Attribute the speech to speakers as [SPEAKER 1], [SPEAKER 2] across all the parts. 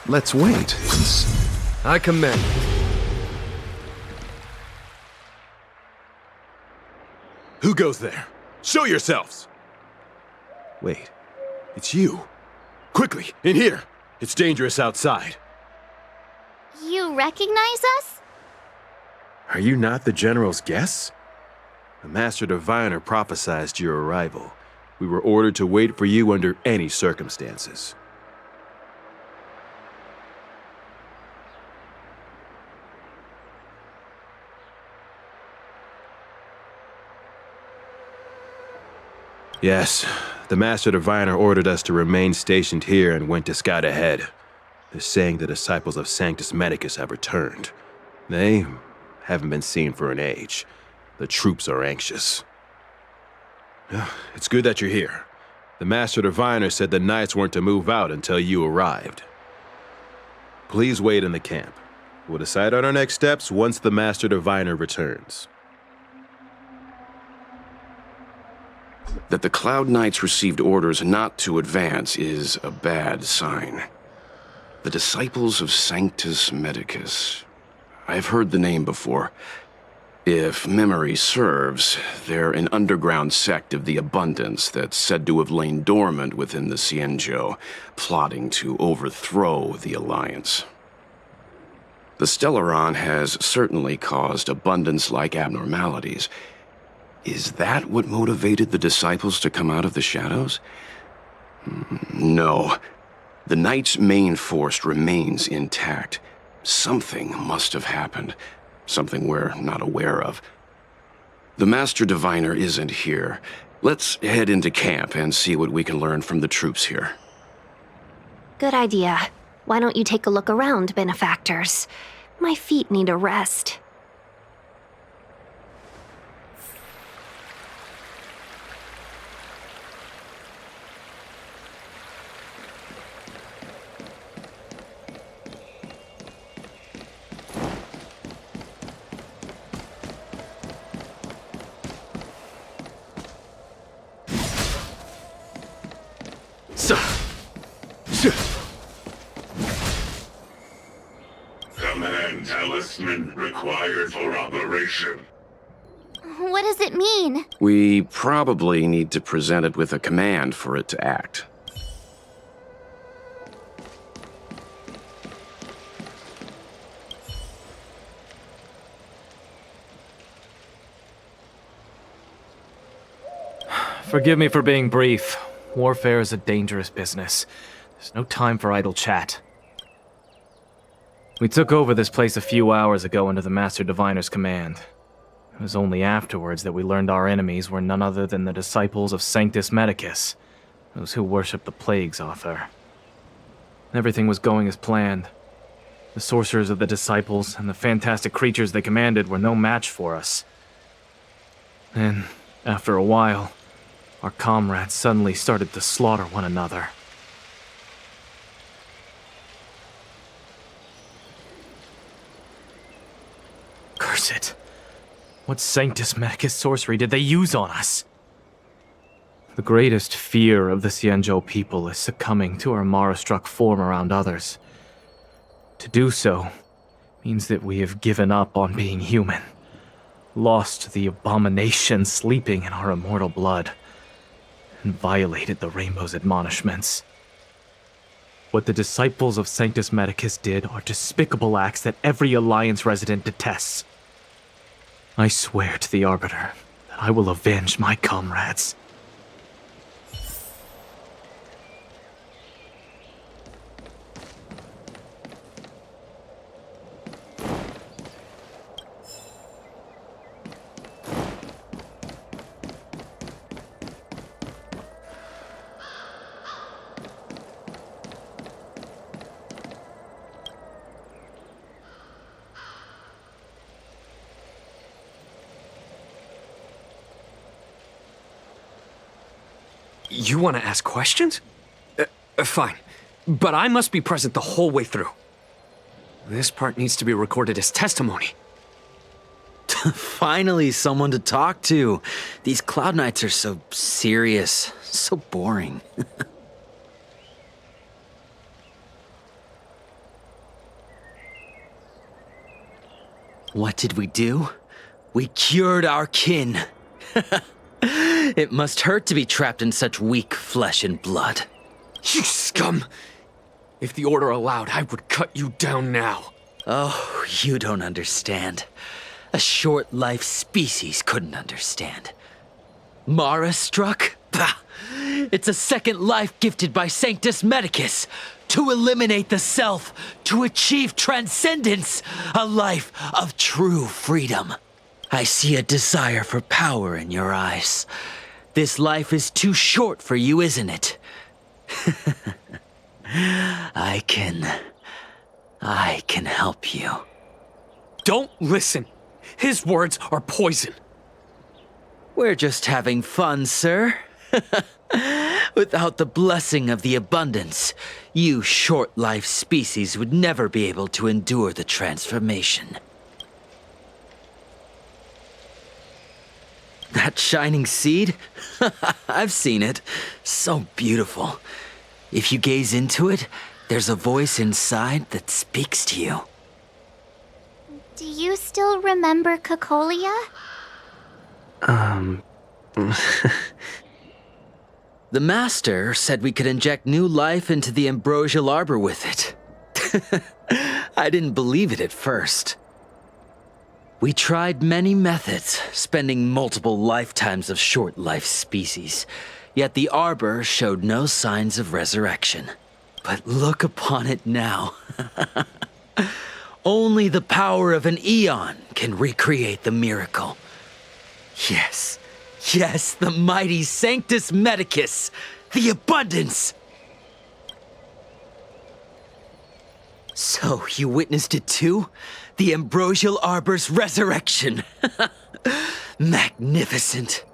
[SPEAKER 1] let's wait.
[SPEAKER 2] I commend.
[SPEAKER 3] Who goes there? Show yourselves!
[SPEAKER 1] Wait.
[SPEAKER 3] It's you. Quickly, in here. It's dangerous outside.
[SPEAKER 4] You recognize us?
[SPEAKER 3] Are you not the General's guests? The Master Diviner prophesied your arrival. We were ordered to wait for you under any circumstances. Yes, the Master Diviner ordered us to remain stationed here and went to scout ahead. They're saying the disciples of Sanctus Medicus have returned. They haven't been seen for an age. The troops are anxious. It's good that you're here. The Master Diviner said the Knights weren't to move out until you arrived. Please wait in the camp. We'll decide on our next steps once the Master Diviner returns.
[SPEAKER 5] That the Cloud Knights received orders not to advance is a bad sign. The disciples of Sanctus Medicus. I've heard the name before. If memory serves, they're an underground sect of the Abundance that's said to have lain dormant within the Xianzhou, plotting to overthrow the Alliance. The Stellaron has certainly caused Abundance-like abnormalities. Is that what motivated the disciples to come out of the shadows? No. The Knight's main force remains intact. Something must have happened. Something we're not aware of. The Master Diviner isn't here. Let's head into camp and see what we can learn from the troops here.
[SPEAKER 4] Good idea. Why don't you take a look around, benefactors? My feet need a rest.
[SPEAKER 6] Command talisman required for operation.
[SPEAKER 4] What does it mean?
[SPEAKER 5] We probably need to present it with a command for it to act.
[SPEAKER 2] Forgive me for being brief. Warfare is a dangerous business. There's no time for idle chat. We took over this place a few hours ago under the Master Diviner's command. It was only afterwards that we learned our enemies were none other than the disciples of Sanctus Medicus, those who worship the Plague's author. Everything was going as planned. The sorcerers of the disciples and the fantastic creatures they commanded were no match for us. Then, after a while, our comrades suddenly started to slaughter one another. Curse it. What Sanctus Medicus sorcery did they use on us? The greatest fear of the Xianzhou people is succumbing to our Mara-struck form around others. To do so means that we have given up on being human, lost the abomination sleeping in our immortal blood, and violated the Rainbow's admonishments. What the disciples of Sanctus Medicus did are despicable acts that every Alliance resident detests. I swear to the Arbiter that I will avenge my comrades.
[SPEAKER 7] You want to ask questions? Fine. But I must be present the whole way through. This part needs to be recorded as testimony.
[SPEAKER 8] Finally, someone to talk to. These Cloud Knights are so serious, so boring. What did we do? We cured our kin. It must hurt to be trapped in such weak flesh and blood.
[SPEAKER 7] You scum! If the Order allowed, I would cut you down now.
[SPEAKER 8] Oh, you don't understand. A short-life species couldn't understand. Mara struck? Bah! It's a second life gifted by Sanctus Medicus to eliminate the self, to achieve transcendence, a life of true freedom. I see a desire for power in your eyes. This life is too short for you, isn't it? I can help you.
[SPEAKER 7] Don't listen. His words are poison.
[SPEAKER 8] We're just having fun, sir. Without the blessing of the abundance, you short-life species would never be able to endure the transformation. That shining seed? I've seen it. So beautiful. If you gaze into it, there's a voice inside that speaks to you.
[SPEAKER 9] Do you still remember Cocolia?
[SPEAKER 8] The Master said we could inject new life into the ambrosial arbor with it. I didn't believe it at first. We tried many methods, spending multiple lifetimes of short-life species, yet the arbor showed no signs of resurrection. But look upon it now. Only the power of an eon can recreate the miracle. Yes, the mighty Sanctus Medicus, the abundance! So, you witnessed it too? The ambrosial arbor's resurrection! Magnificent!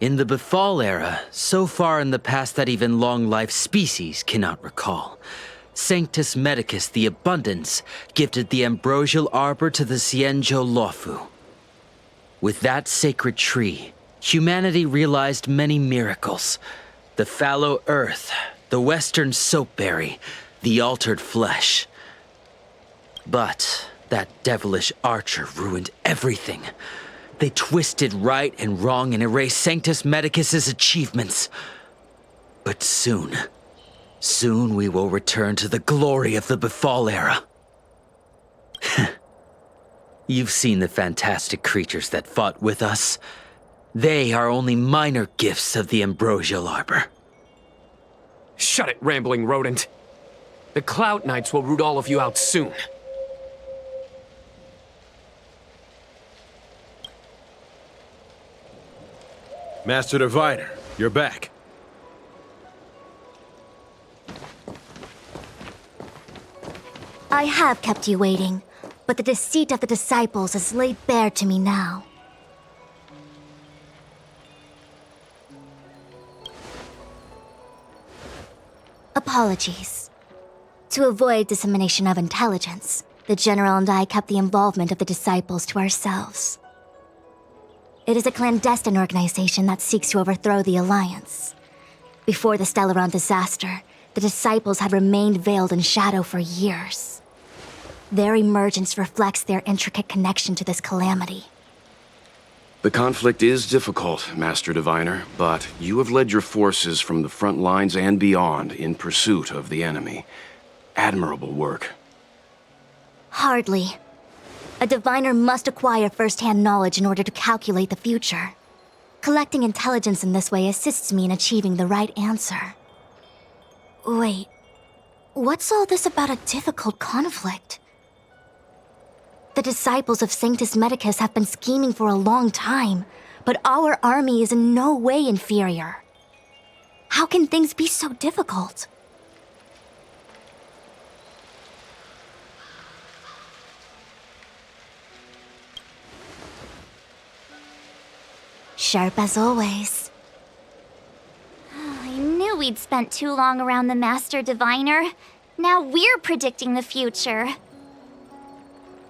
[SPEAKER 8] In the Befall era, so far in the past that even long-life species cannot recall, Sanctus Medicus the Abundance gifted the ambrosial arbor to the Xianzhou Luofu. With that sacred tree, humanity realized many miracles. The fallow earth, the western soapberry, the altered flesh. But that devilish archer ruined everything. They twisted right and wrong and erased Sanctus Medicus's achievements. But soon we will return to the glory of the Befall era. You've seen the fantastic creatures that fought with us. They are only minor gifts of the ambrosial arbor.
[SPEAKER 7] Shut it, rambling rodent. The Cloud Knights will root all of you out soon.
[SPEAKER 3] Master Diviner, you're back.
[SPEAKER 9] I have kept you waiting, but the deceit of the disciples is laid bare to me now. Apologies. To avoid dissemination of intelligence, the General and I kept the involvement of the disciples to ourselves. It is a clandestine organization that seeks to overthrow the Alliance. Before the Stellaron disaster, the disciples had remained veiled in shadow for years. Their emergence reflects their intricate connection to this calamity.
[SPEAKER 5] The conflict is difficult, Master Diviner, but you have led your forces from the front lines and beyond in pursuit of the enemy. Admirable work.
[SPEAKER 9] Hardly. A diviner must acquire first-hand knowledge in order to calculate the future. Collecting intelligence in this way assists me in achieving the right answer. Wait, what's all this about a difficult conflict? The disciples of Sanctus Medicus have been scheming for a long time, but our army is in no way inferior. How can things be so difficult? Sharp as always.
[SPEAKER 10] I knew we'd spent too long around the Master Diviner. Now we're predicting the future.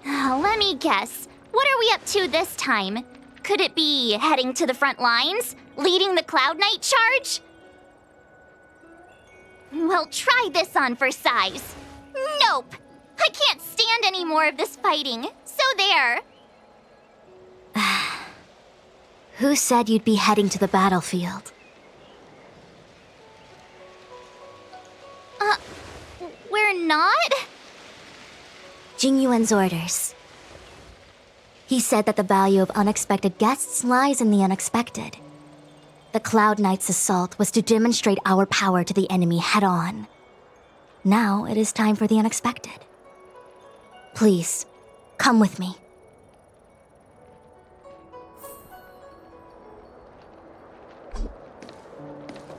[SPEAKER 10] Let me guess. What are we up to this time? Could it be heading to the front lines? Leading the Cloud Knight charge? Well, try this on for size. Nope! I can't stand any more of this fighting, so there!
[SPEAKER 9] Who said you'd be heading to the battlefield?
[SPEAKER 10] We're not?
[SPEAKER 9] Jingyuan's orders. He said that the value of unexpected guests lies in the unexpected. The Cloud Knight's assault was to demonstrate our power to the enemy head-on. Now it is time for the unexpected. Please, come with me.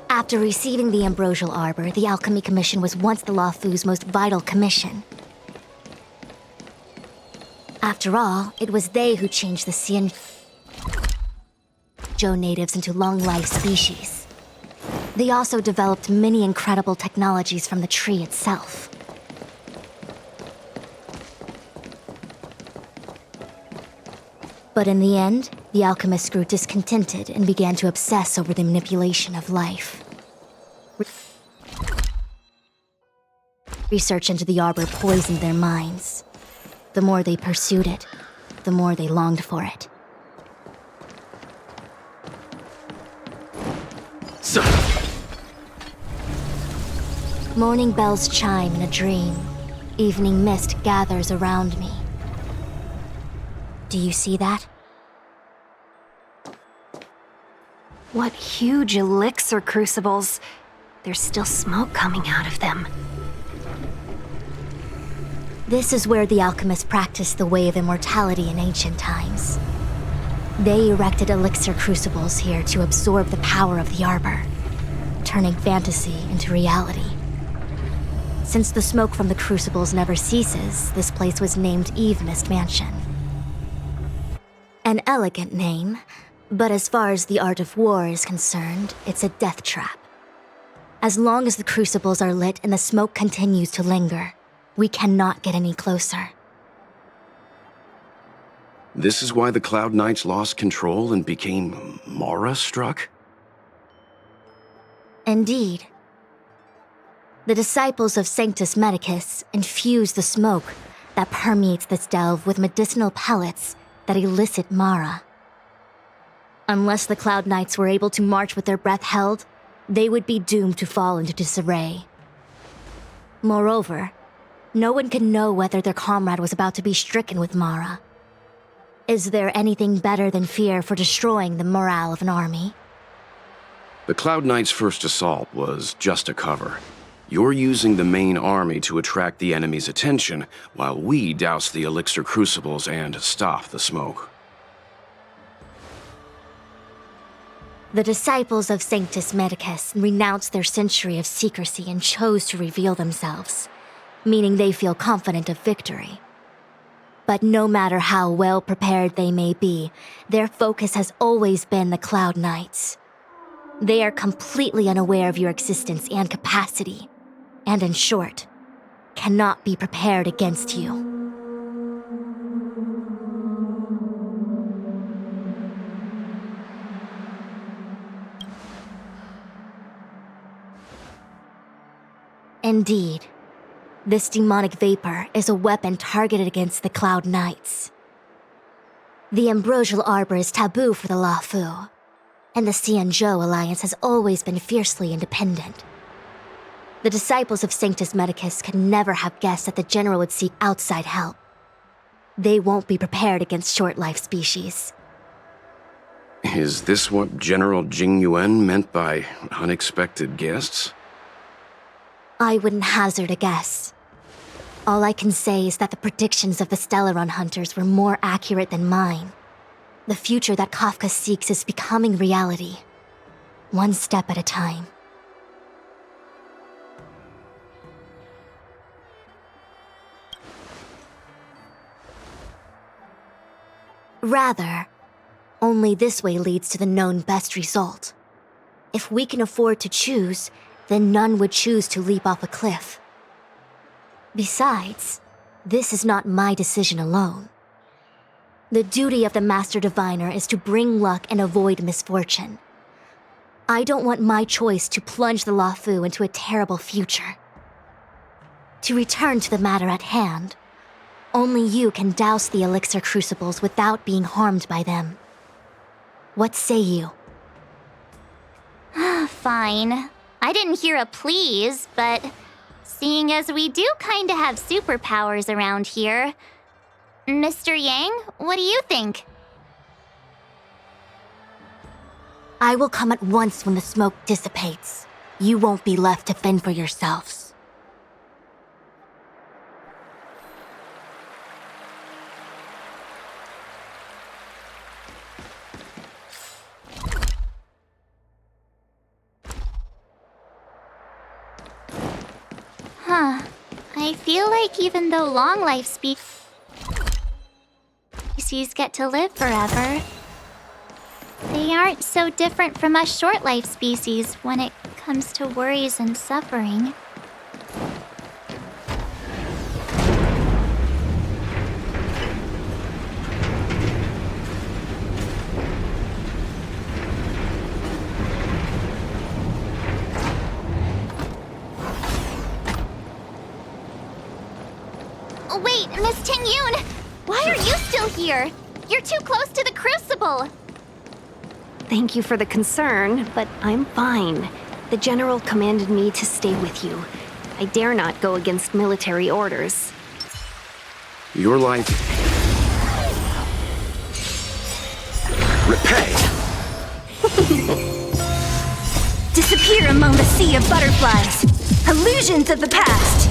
[SPEAKER 9] After receiving the Ambrosial Arbor, the Alchemy Commission was once the Luofu's most vital commission. After all, it was they who changed the Xianzhou natives into long-lived species. They also developed many incredible technologies from the tree itself. But in the end, the alchemists grew discontented and began to obsess over the manipulation of life. Research into the Arbor poisoned their minds. The more they pursued it, the more they longed for it.
[SPEAKER 2] Sir!
[SPEAKER 9] Morning bells chime in a dream. Evening mist gathers around me. Do you see that?
[SPEAKER 4] What huge elixir crucibles. There's still smoke coming out of them.
[SPEAKER 9] This is where the alchemists practiced the way of immortality in ancient times. They erected elixir crucibles here to absorb the power of the Arbor, turning fantasy into reality. Since the smoke from the crucibles never ceases, this place was named Eve Mist Mansion. An elegant name, but as far as the art of war is concerned, it's a death trap. As long as the crucibles are lit and the smoke continues to linger, we cannot get any closer.
[SPEAKER 5] This is why the Cloud Knights lost control and became Mara-struck?
[SPEAKER 9] Indeed. The disciples of Sanctus Medicus infuse the smoke that permeates this delve with medicinal pellets that elicit Mara. Unless the Cloud Knights were able to march with their breath held, they would be doomed to fall into disarray. Moreover, no one could know whether their comrade was about to be stricken with Mara. Is there anything better than fear for destroying the morale of an army?
[SPEAKER 5] The Cloud Knights' first assault was just a cover. You're using the main army to attract the enemy's attention, while we douse the elixir crucibles and stop the smoke.
[SPEAKER 9] The disciples of Sanctus Medicus renounced their century of secrecy and chose to reveal themselves, meaning they feel confident of victory. But no matter how well prepared they may be, their focus has always been the Cloud Knights. They are completely unaware of your existence and capacity, and in short, cannot be prepared against you. Indeed, this demonic vapor is a weapon targeted against the Cloud Knights. The Ambrosial Arbor is taboo for the Luofu, and the Xianzhou alliance has always been fiercely independent. The disciples of Sanctus Medicus could never have guessed that the general would seek outside help. They won't be prepared against short-life species.
[SPEAKER 5] Is this what General Jingyuan meant by unexpected guests?
[SPEAKER 9] I wouldn't hazard a guess. All I can say is that the predictions of the Stellaron hunters were more accurate than mine. The future that Kafka seeks is becoming reality, one step at a time. Rather, only this way leads to the known best result. If we can afford to choose, then none would choose to leap off a cliff. Besides, this is not my decision alone. The duty of the Master Diviner is to bring luck and avoid misfortune. I don't want my choice to plunge the Luofu into a terrible future. To return to the matter at hand, Only you can douse the elixir crucibles without being harmed by them. What say you?
[SPEAKER 10] Fine. I didn't hear a please, but seeing as we do kinda have superpowers around here, Mr. Yang, what do you think?
[SPEAKER 9] I will come at once when the smoke dissipates. You won't be left to fend for yourselves.
[SPEAKER 10] I feel like even though long life species get to live forever, they aren't so different from us short life species when it comes to worries and suffering. Wait, Miss Ting-Yun! Why are you still here? You're too close to the crucible!
[SPEAKER 4] Thank you for the concern, but I'm fine. The General commanded me to stay with you. I dare not go against military orders.
[SPEAKER 5] Your life... Repay!
[SPEAKER 9] Disappear among the sea of butterflies. Illusions of the past.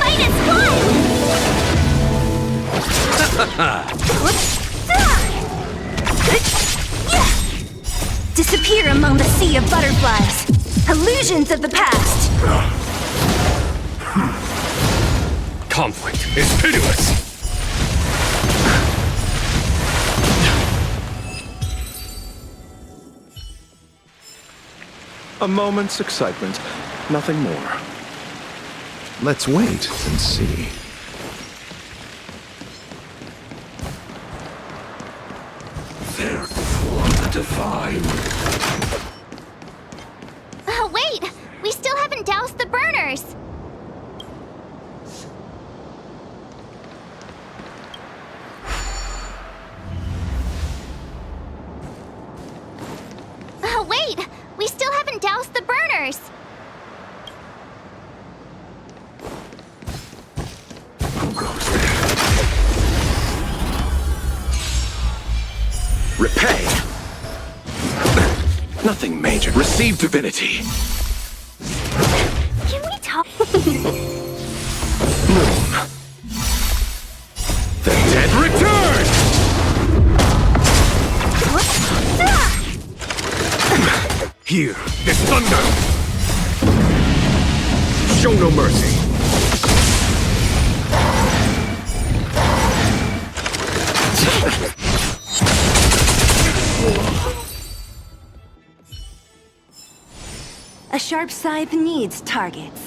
[SPEAKER 10] Fight as one!
[SPEAKER 9] Disappear among the sea of butterflies. Illusions of the past.
[SPEAKER 7] Conflict is pitiless.
[SPEAKER 1] A moment's excitement, nothing more. Let's wait and see.
[SPEAKER 6] Therefore, the divine.
[SPEAKER 10] Wait! We still haven't doused the burners! Wait! We still haven't doused the burners!
[SPEAKER 6] Who goes there?
[SPEAKER 5] Repay!
[SPEAKER 1] Nothing major.
[SPEAKER 5] Receive divinity!
[SPEAKER 10] Can we talk?
[SPEAKER 5] The dead return! Hear this thunder! Show no mercy!
[SPEAKER 9] A sharp scythe needs targets.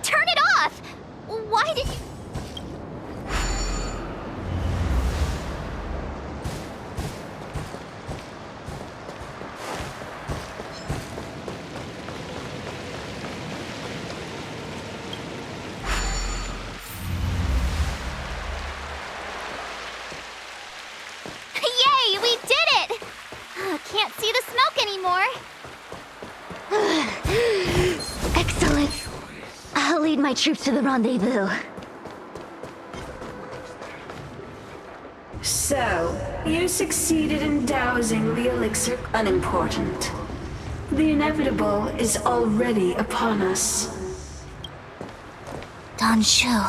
[SPEAKER 10] Turn it off! Why did you... Yay, we did it! Can't see the smoke anymore.
[SPEAKER 9] Excellent. I'll lead my troops to the rendezvous.
[SPEAKER 11] So, you succeeded in dousing the elixir. Unimportant. The inevitable is already upon us.
[SPEAKER 9] Don Shu.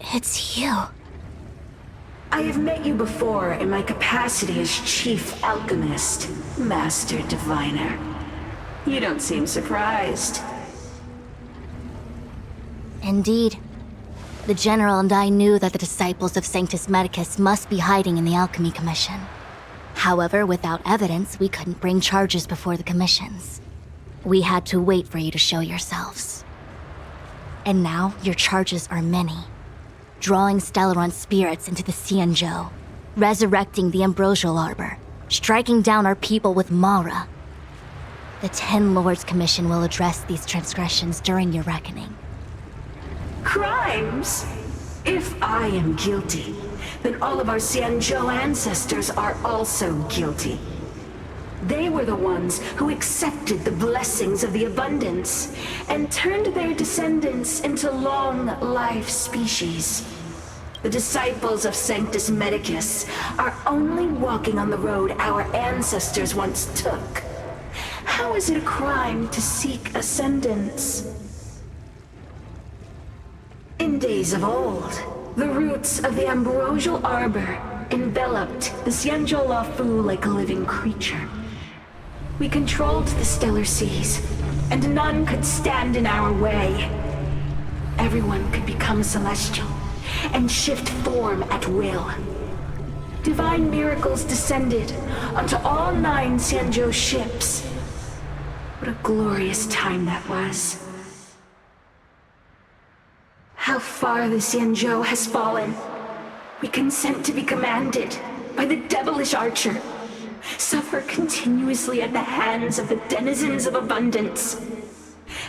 [SPEAKER 9] It's you.
[SPEAKER 11] I have met you before in my capacity as Chief Alchemist, Master Diviner. You don't seem surprised.
[SPEAKER 9] Indeed. The General and I knew that the disciples of Sanctus Medicus must be hiding in the Alchemy Commission. However, without evidence, we couldn't bring charges before the commissions. We had to wait for you to show yourselves. And now, your charges are many. Drawing Stellaron spirits into the Xianzhou. resurrecting the Ambrosial Arbor, striking down our people with Mara. The Ten Lords Commission will address these transgressions during your reckoning.
[SPEAKER 11] Crimes? If I am guilty, then all of our Xianzhou ancestors are also guilty. They were the ones who accepted the blessings of the abundance and turned their descendants into long-life species. The disciples of Sanctus Medicus are only walking on the road our ancestors once took. How is it a crime to seek ascendance? In days of old, the roots of the Ambrosial Arbor enveloped the Xianzhou Lafu like a living creature. We controlled the stellar seas, and none could stand in our way. Everyone could become celestial and shift form at will. Divine miracles descended onto all 9 Xianzhou ships. What a glorious time that was. How far the Xianzhou has fallen. We consent to be commanded by the devilish archer. Suffer continuously at the hands of the denizens of abundance.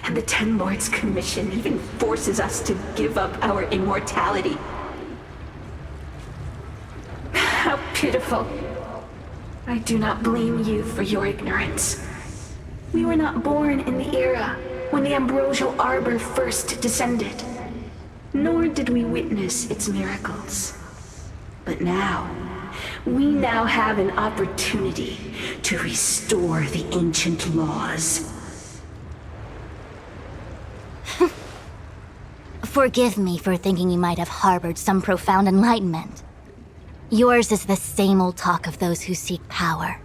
[SPEAKER 11] And the Ten Lords Commission even forces us to give up our immortality. How pitiful. I do not blame you for your ignorance. We were not born in the era when the Ambrosial Arbor first descended, nor did we witness its miracles. But we now have an opportunity to restore the ancient laws.
[SPEAKER 9] Forgive me for thinking you might have harbored some profound enlightenment. Yours is the same old talk of those who seek power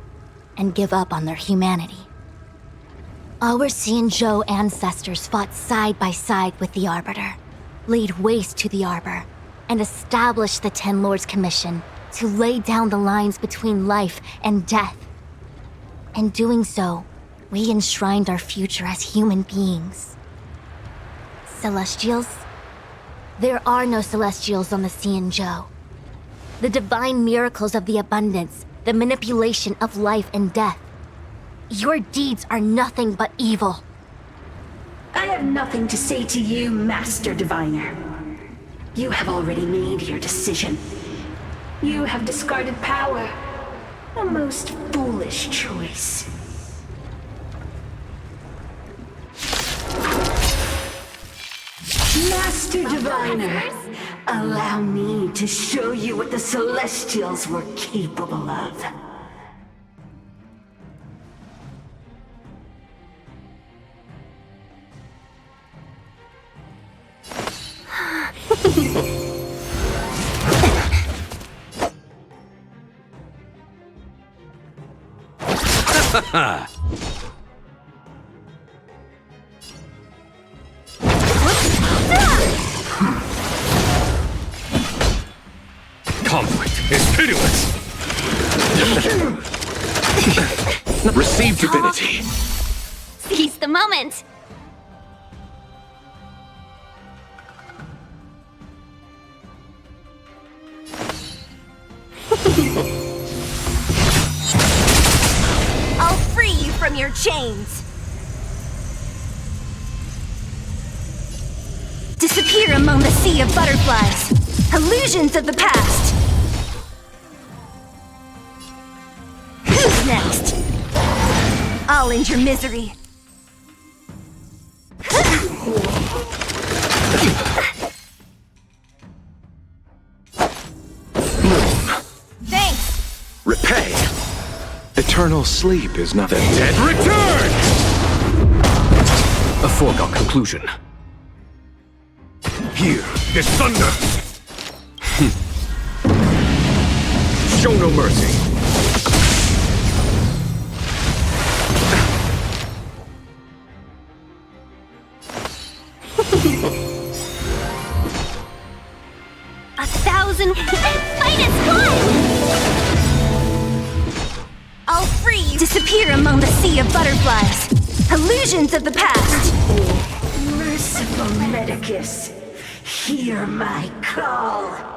[SPEAKER 9] and give up on their humanity. Our Xianzhou ancestors fought side by side with the Arbiter, laid waste to the Arbor, and established the Ten Lords Commission to lay down the lines between life and death. In doing so, we enshrined our future as human beings. Celestials? There are no Celestials on the Xianzhou. The divine miracles of the abundance, the manipulation of life and death. Your deeds are nothing but evil.
[SPEAKER 11] I have nothing to say to you, Master Diviner. You have already made your decision. You have discarded power. A most foolish choice. Master Diviner, allow me to show you what the Celestials were capable of.
[SPEAKER 6] Conflict is pitiless!
[SPEAKER 5] Receive divinity!
[SPEAKER 10] Seize the moment!
[SPEAKER 4] I'll free you from your chains! Disappear among the sea of butterflies! Illusions of the past! Who's next? I'll end your misery. Thanks!
[SPEAKER 1] Repay! Eternal sleep is nothing.
[SPEAKER 6] Dead return! A foregone conclusion. Here is thunder! Show no mercy.
[SPEAKER 4] 1,000 fight is one! I'll free you. Disappear among the sea of butterflies. Illusions of the past.
[SPEAKER 11] Merciful Medicus, hear my call.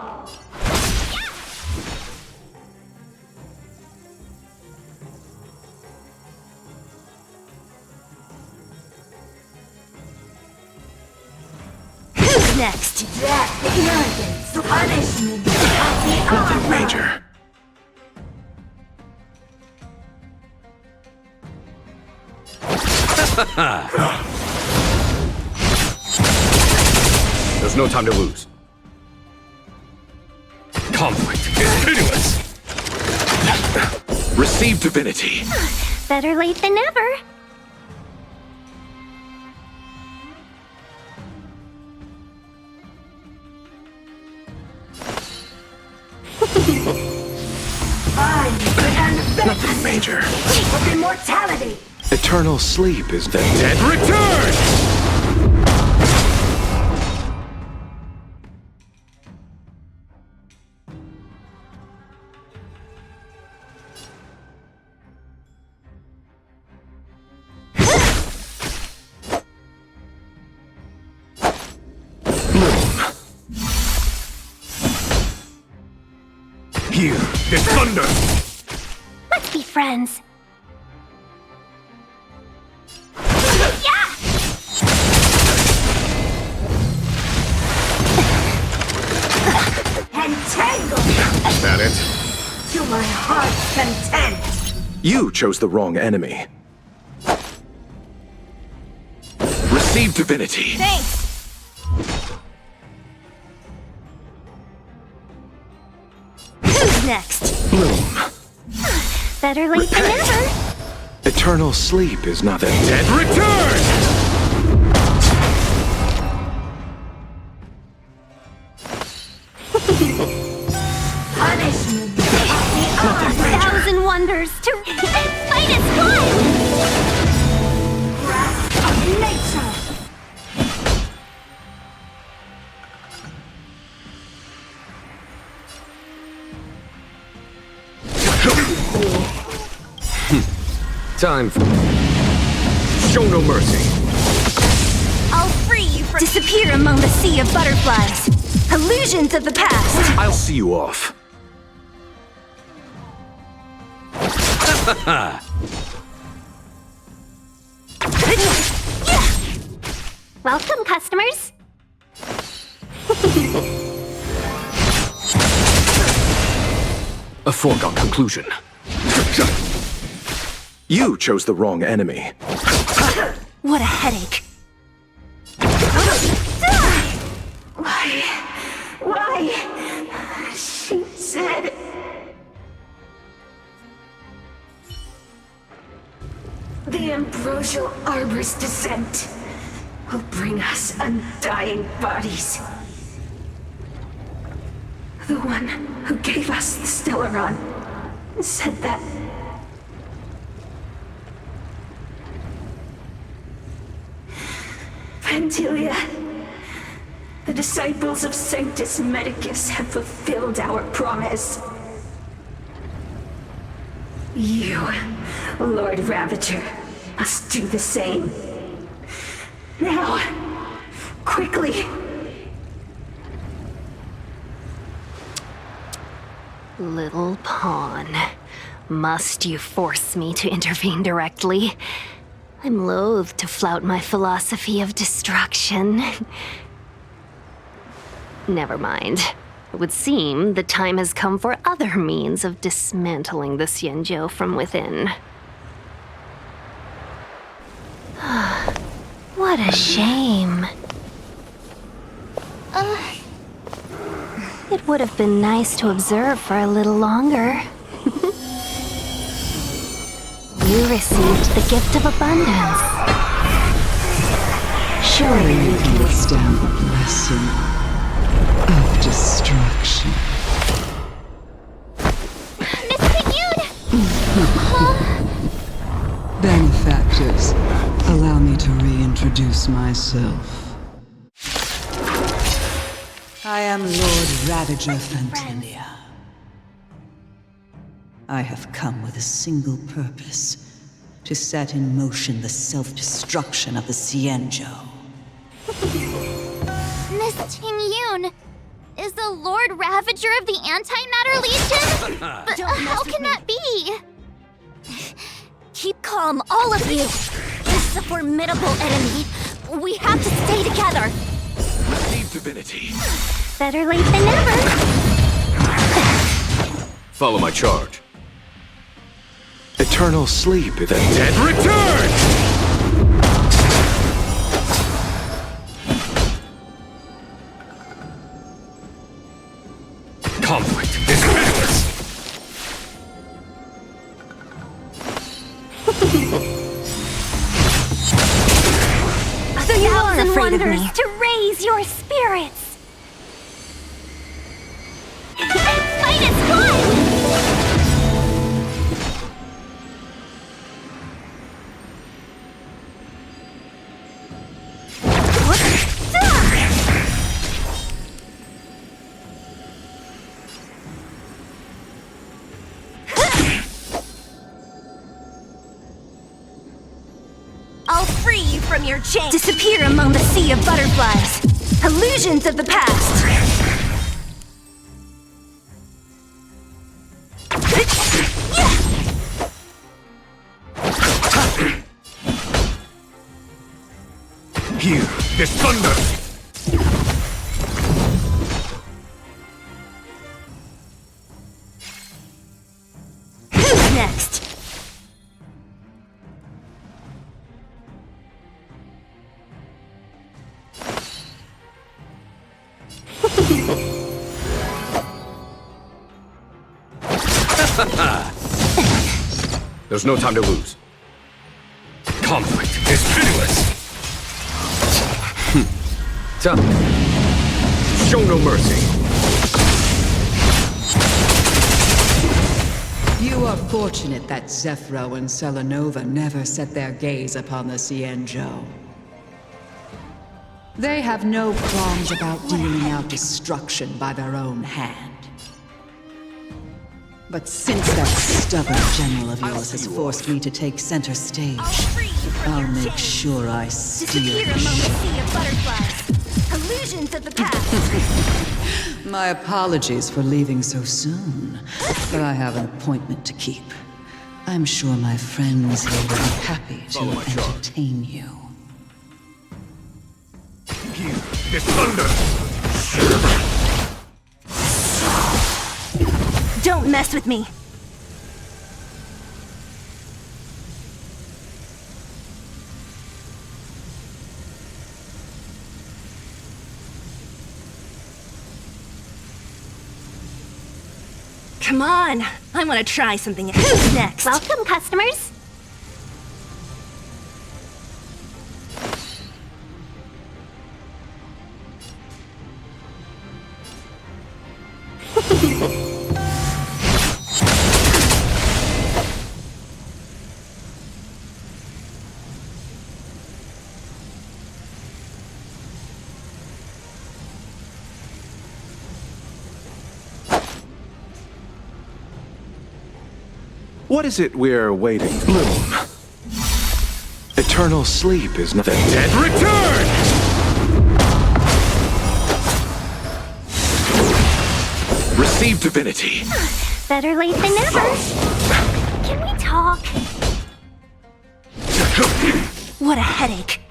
[SPEAKER 9] Who's next?
[SPEAKER 11] Death, arrogance, punishment of the
[SPEAKER 1] Nothing
[SPEAKER 11] armor.
[SPEAKER 1] major.
[SPEAKER 6] There's no time to lose. Conflict is pitiless!
[SPEAKER 1] Receive divinity.
[SPEAKER 4] Better late than never.
[SPEAKER 1] Nothing major.
[SPEAKER 11] Of immortality.
[SPEAKER 1] Eternal sleep is the
[SPEAKER 6] Dead return! Here, the thunder!
[SPEAKER 4] Let's be friends.
[SPEAKER 11] Entangled
[SPEAKER 6] That it?
[SPEAKER 11] to my heart's content.
[SPEAKER 1] You chose the wrong enemy. Receive divinity.
[SPEAKER 9] Thanks. Who's next?
[SPEAKER 1] Bloom.
[SPEAKER 4] Better late than never.
[SPEAKER 1] Eternal sleep is not a
[SPEAKER 6] Dead return!
[SPEAKER 11] Punishment of the
[SPEAKER 1] nothing major.
[SPEAKER 4] Thousand wonders to fight its blood.
[SPEAKER 11] wrath of nature.
[SPEAKER 6] Time for... Show no mercy.
[SPEAKER 9] I'll free you from. Disappear among the sea of butterflies. Illusions of the past.
[SPEAKER 1] I'll see you off.
[SPEAKER 4] Welcome, customers.
[SPEAKER 6] A foregone conclusion.
[SPEAKER 1] You chose the wrong enemy.
[SPEAKER 9] What a headache.
[SPEAKER 11] Why? She said... The ambrosial arbor's descent will bring us undying bodies. The one who gave us the Stellaron said that... Pantilia, the disciples of Sanctus Medicus have fulfilled our promise. You, Lord Ravager, must do the same. Now, quickly.
[SPEAKER 4] Little pawn. Must you force me to intervene directly? I'm loath to flout my philosophy of destruction. Never mind. It would seem the time has come for other means of dismantling the Xianzhou from within. What a shame. It would have been nice to observe for a little longer. You received the gift of abundance.
[SPEAKER 12] Surely you can withstand the blessing of destruction.
[SPEAKER 10] Miss Pignoon!
[SPEAKER 12] Benefactors, allow me to reintroduce myself. I am Lord Ravager Fantilia. I have come with a single purpose, to set in motion the self-destruction of the Xianzhou.
[SPEAKER 10] Miss Pignoon! Is the Lord Ravager of the Antimatter Legion? But how can that be?
[SPEAKER 9] Keep calm, all of you. This is a formidable enemy. We have to stay together.
[SPEAKER 1] Receive divinity.
[SPEAKER 10] Better late than never.
[SPEAKER 6] Follow my charge.
[SPEAKER 1] Eternal sleep is
[SPEAKER 6] The dead return! Conflict is pitiless!
[SPEAKER 4] So you are afraid of
[SPEAKER 10] wonders
[SPEAKER 4] me.
[SPEAKER 10] to raise your spirits. This fight is fun!
[SPEAKER 4] I'll free you from your chain. Disappear among the sea of butterflies. Illusions of the past.
[SPEAKER 6] Hear this thunder!
[SPEAKER 4] Who's next?
[SPEAKER 6] There's no time to lose. Conflict is pitiless! Time. Show no mercy.
[SPEAKER 12] You are fortunate that Zephyro and Selenova never set their gaze upon the Cienjo. They have no qualms about dealing out destruction by their own hand. But since that stubborn general of yours has forced me to take center stage, I'll make sure I steal
[SPEAKER 4] Disappear among the sea of butterflies. Illusions of the past.
[SPEAKER 12] My apologies for leaving so soon, but I have an appointment to keep. I'm sure my friends here will be happy to entertain you.
[SPEAKER 6] Hear this thunder!
[SPEAKER 4] Don't mess with me. Come on, I want to try something. Who's next?
[SPEAKER 10] Welcome, customers.
[SPEAKER 1] What is it we're waiting? Bloom. Eternal sleep is not...
[SPEAKER 6] The dead return!
[SPEAKER 1] Receive divinity.
[SPEAKER 10] Better late than never. Can we talk?
[SPEAKER 4] What a headache.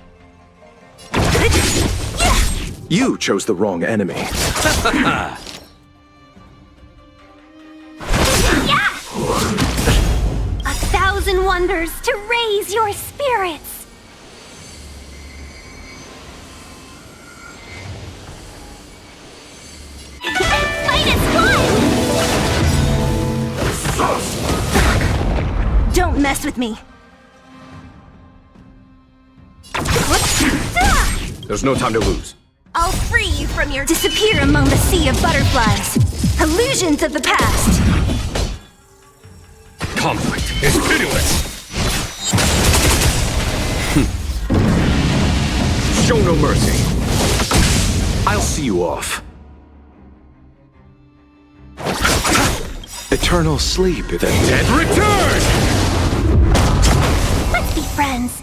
[SPEAKER 1] You chose the wrong enemy.
[SPEAKER 10] Wonders to raise your spirits. This fight is fun!
[SPEAKER 4] Don't mess with me.
[SPEAKER 6] There's no time to lose.
[SPEAKER 4] I'll free you from your... Disappear among the sea of butterflies. Illusions of the past.
[SPEAKER 6] Conflict is pitiless! Show no mercy.
[SPEAKER 1] I'll see you off. Eternal sleep is...
[SPEAKER 6] The dead return!
[SPEAKER 10] Let's be friends.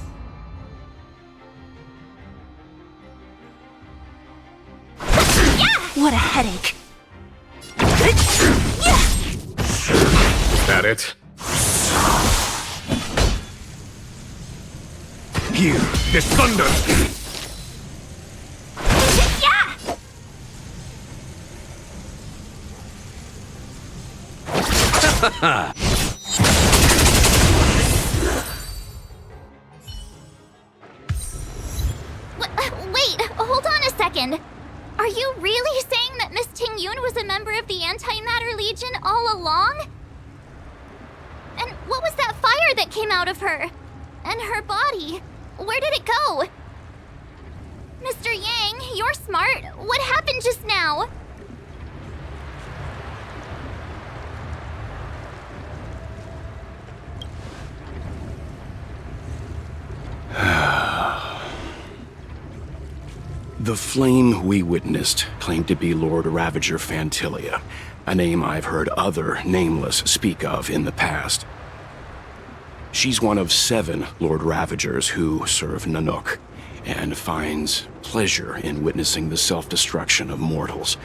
[SPEAKER 4] What a headache.
[SPEAKER 6] Is that it? Hear this thunder!
[SPEAKER 10] Wait, hold on a second. Are you really saying that Miss Ting-Yun was a member of the Antimatter Legion all along? And what was that fire that came out of her? And her body? Where did it go? Mr. Yang, you're smart. What happened just now?
[SPEAKER 5] The flame we witnessed claimed to be Lord Ravager Fantilia, a name I've heard other Nameless speak of in the past. She's one of 7 Lord Ravagers who serve Nanook, and finds pleasure in witnessing the self-destruction of mortals.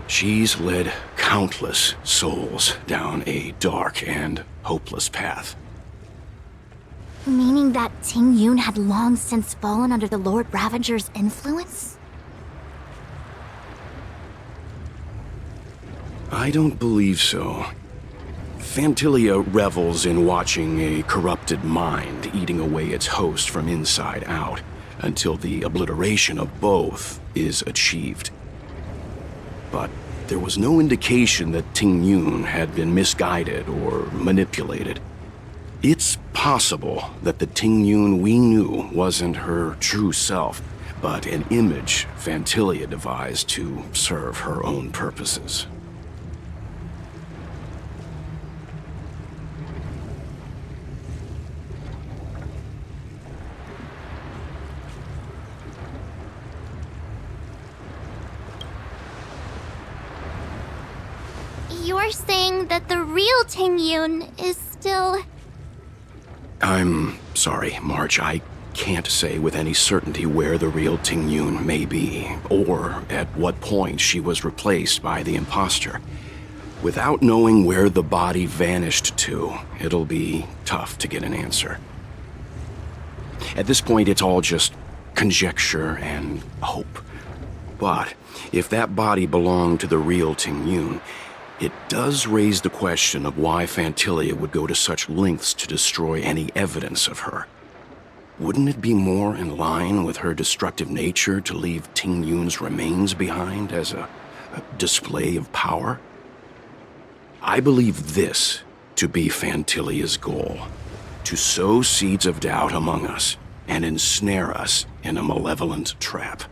[SPEAKER 5] She's led countless souls down a dark and hopeless path.
[SPEAKER 9] Meaning that Ting-Yun had long since fallen under the Lord Ravager's influence?
[SPEAKER 5] I don't believe so. Fantilia revels in watching a corrupted mind eating away its host from inside out, until the obliteration of both is achieved. But there was no indication that Ting-Yun had been misguided or manipulated. It's possible that the Ting-Yun we knew wasn't her true self, but an image Fantilia devised to serve her own purposes.
[SPEAKER 10] You're saying that the real Ting-Yun is still...
[SPEAKER 5] I'm sorry, March. I can't say with any certainty where the real Ting-Yun may be, or at what point she was replaced by the imposter. Without knowing where the body vanished to, it'll be tough to get an answer. At this point, it's all just conjecture and hope. But if that body belonged to the real Ting-Yun, it does raise the question of why Fantilia would go to such lengths to destroy any evidence of her. Wouldn't it be more in line with her destructive nature to leave Ting-Yun's remains behind as a display of power? I believe this to be Fantilia's goal: to sow seeds of doubt among us and ensnare us in a malevolent trap.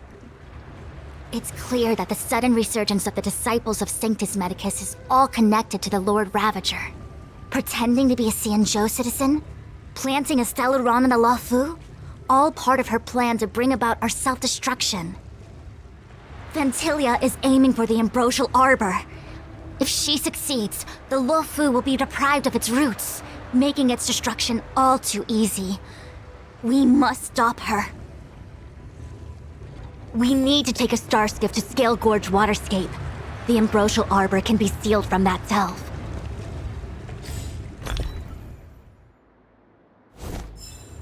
[SPEAKER 9] It's clear that the sudden resurgence of the disciples of Sanctus Medicus is all connected to the Lord Ravager. Pretending to be a Xianzhou citizen, planting a Stellaron in the Luofu, all part of her plan to bring about our self-destruction. Fantilia is aiming for the Ambrosial Arbor. If she succeeds, the Luofu will be deprived of its roots, making its destruction all too easy. We must stop her. We need to take a star skiff to Scale Gorge Waterscape. The Ambrosial Arbor can be sealed from that delve.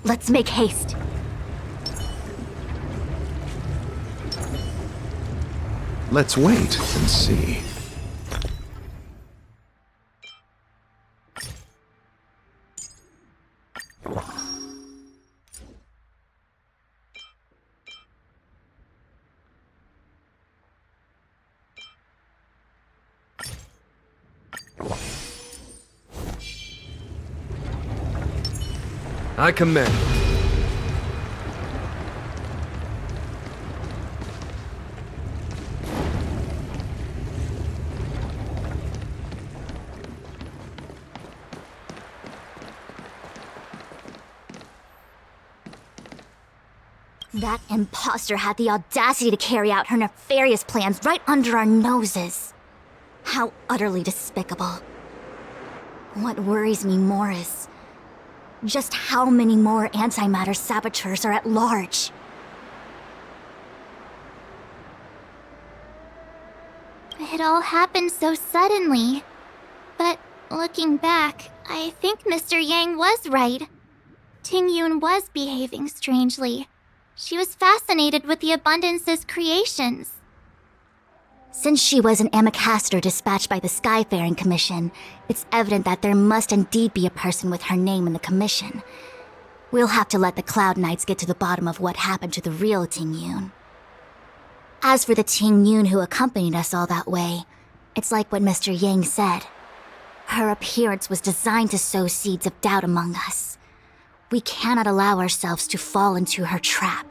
[SPEAKER 9] Let's make haste.
[SPEAKER 1] Let's wait and see.
[SPEAKER 7] I commend.
[SPEAKER 9] That imposter had the audacity to carry out her nefarious plans right under our noses. How utterly despicable. What worries me more is just how many more antimatter saboteurs are at large.
[SPEAKER 10] It all happened so suddenly. But looking back, I think Mr. Yang was right. Ting-Yun was behaving strangely. She was fascinated with the Abundance's creations.
[SPEAKER 9] Since she was an Amicastor dispatched by the Skyfaring Commission, it's evident that there must indeed be a person with her name in the commission. We'll have to let the Cloud Knights get to the bottom of what happened to the real Ting Yun. As for the Ting Yun who accompanied us all that way, it's like what Mr. Yang said. Her appearance was designed to sow seeds of doubt among us. We cannot allow ourselves to fall into her trap.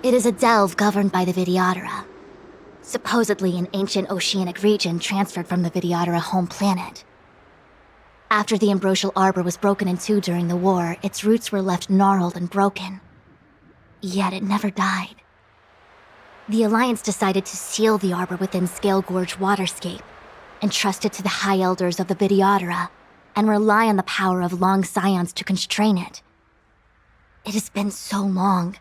[SPEAKER 9] It is a delve governed by the Vidyadhara, supposedly an ancient oceanic region transferred from the Vidyadhara home planet. After the Ambrosial Arbor was broken in two during the war, its roots were left gnarled and broken. Yet it never died. The Alliance decided to seal the arbor within Scale Gorge Waterscape, entrust it to the High Elders of the Vidyadhara, and rely on the power of long scions to constrain it. It has been so long.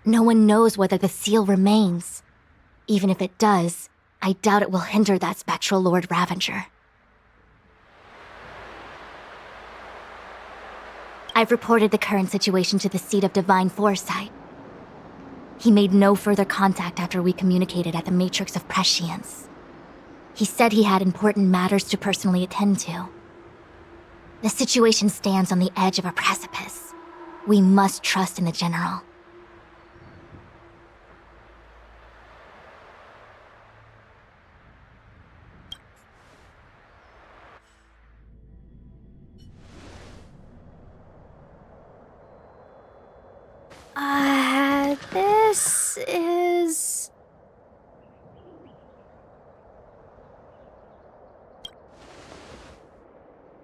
[SPEAKER 9] No one knows whether the seal remains. Even if it does, I doubt it will hinder that spectral Lord Ravenger. I've reported the current situation to the Seat of Divine Foresight. He made no further contact after we communicated at the Matrix of Prescience. He said he had important matters to personally attend to. The situation stands on the edge of a precipice. We must trust in the General.
[SPEAKER 4] This is...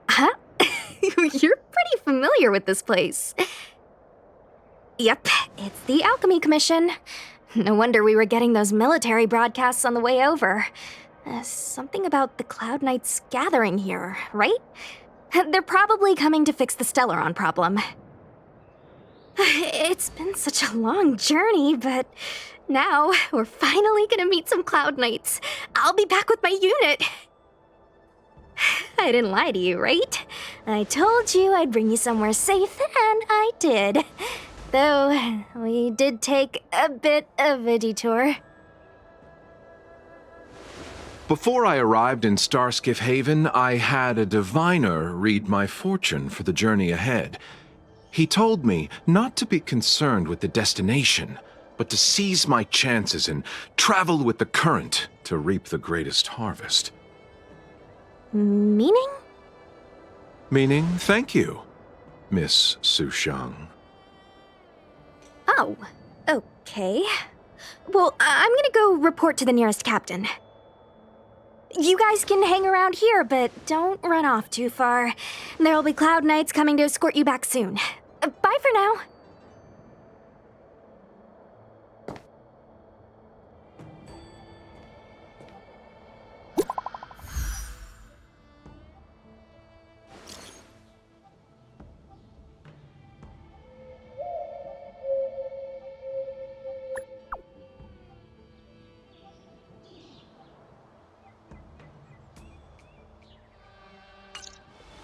[SPEAKER 4] Huh? You're pretty familiar with this place. Yep, it's the Alchemy Commission. No wonder we were getting those military broadcasts on the way over. Something about the Cloud Knights gathering here, right? They're probably coming to fix the Stellaron problem. It's been such a long journey, but now we're finally gonna meet some Cloud Knights. I'll be back with my unit. I didn't lie to you, right? I told you I'd bring you somewhere safe, and I did. Though, we did take a bit of a detour.
[SPEAKER 1] Before I arrived in Starskiff Haven, I had a diviner read my fortune for the journey ahead. He told me not to be concerned with the destination, but to seize my chances and travel with the current to reap the greatest harvest.
[SPEAKER 4] Meaning?
[SPEAKER 1] Meaning, thank you, Miss Sushang.
[SPEAKER 4] Oh, okay. Well, I'm gonna go report to the nearest captain. You guys can hang around here, but don't run off too far. There'll be Cloud Knights coming to escort you back soon. Bye for now.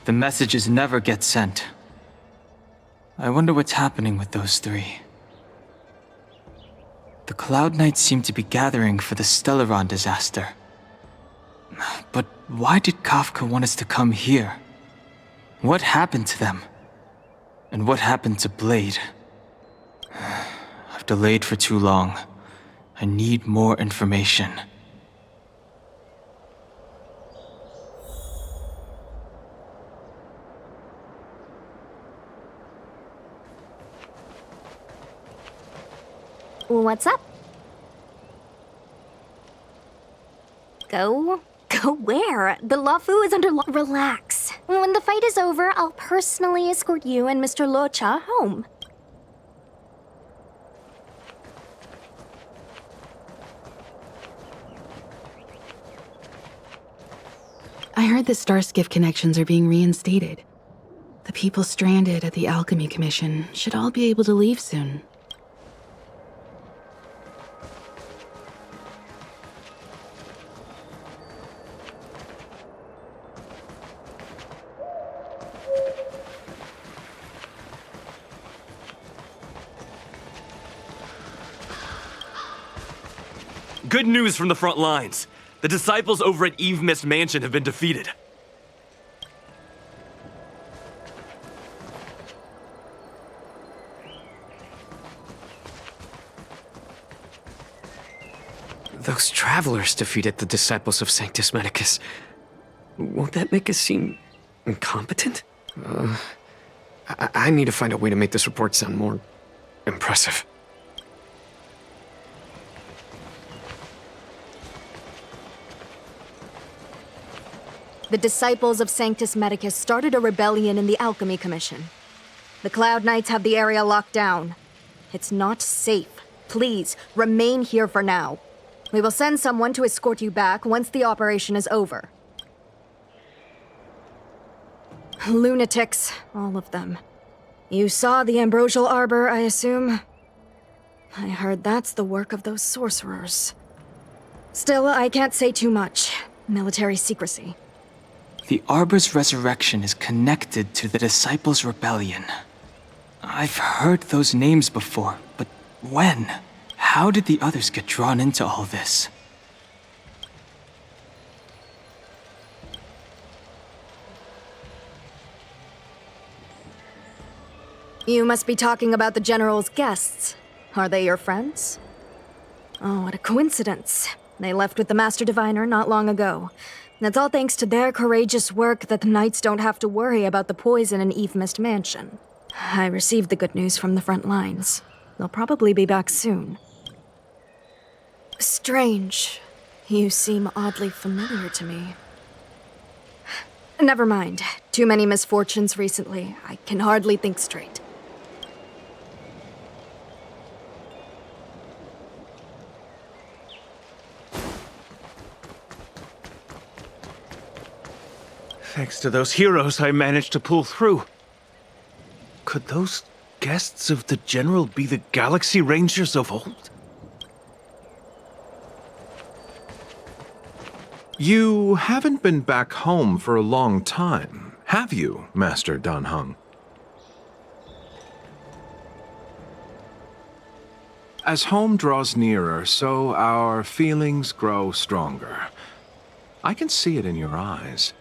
[SPEAKER 2] The messages never get sent. I wonder what's happening with those three. The Cloud Knights seem to be gathering for the Stellaron disaster. But why did Kafka want us to come here? What happened to them? And what happened to Blade? I've delayed for too long. I need more information.
[SPEAKER 4] What's up? Go where? The Luofu is under Relax. When the fight is over, I'll personally escort you and Mr. Luocha home.
[SPEAKER 13] I heard the Starskiff connections are being reinstated. The people stranded at the Alchemy Commission should all be able to leave soon.
[SPEAKER 2] Good news from the front lines. The disciples over at Eve Mist Mansion have been defeated.
[SPEAKER 7] Those travelers defeated the disciples of Sanctus Medicus. Won't that make us seem incompetent? I need to find a way to make this report sound more impressive.
[SPEAKER 4] The disciples of Sanctus Medicus started a rebellion in the Alchemy Commission. The Cloud Knights have the area locked down. It's not safe. Please, remain here for now. We will send someone to escort you back once the operation is over. Lunatics, all of them. You saw the Ambrosial Arbor, I assume? I heard that's the work of those sorcerers. Still, I can't say too much. Military secrecy.
[SPEAKER 14] The Arbor's resurrection is connected to the Disciples' Rebellion. I've heard those names before, but when? How did the others get drawn into all this?
[SPEAKER 4] You must be talking about the General's guests. Are they your friends? Oh, what a coincidence. They left with the Master Diviner not long ago. That's all thanks to their courageous work that the Knights don't have to worry about the poison in Eve Mist Mansion. I received the good news from the front lines. They'll probably be back soon. Strange. You seem oddly familiar to me. Never mind. Too many misfortunes recently. I can hardly think straight.
[SPEAKER 1] Thanks to those heroes, I managed to pull through. Could those guests of the General be the Galaxy Rangers of old? You haven't been back home for a long time, have you, Master Dan Heng? As home draws nearer, so our feelings grow stronger. I can see it in your eyes.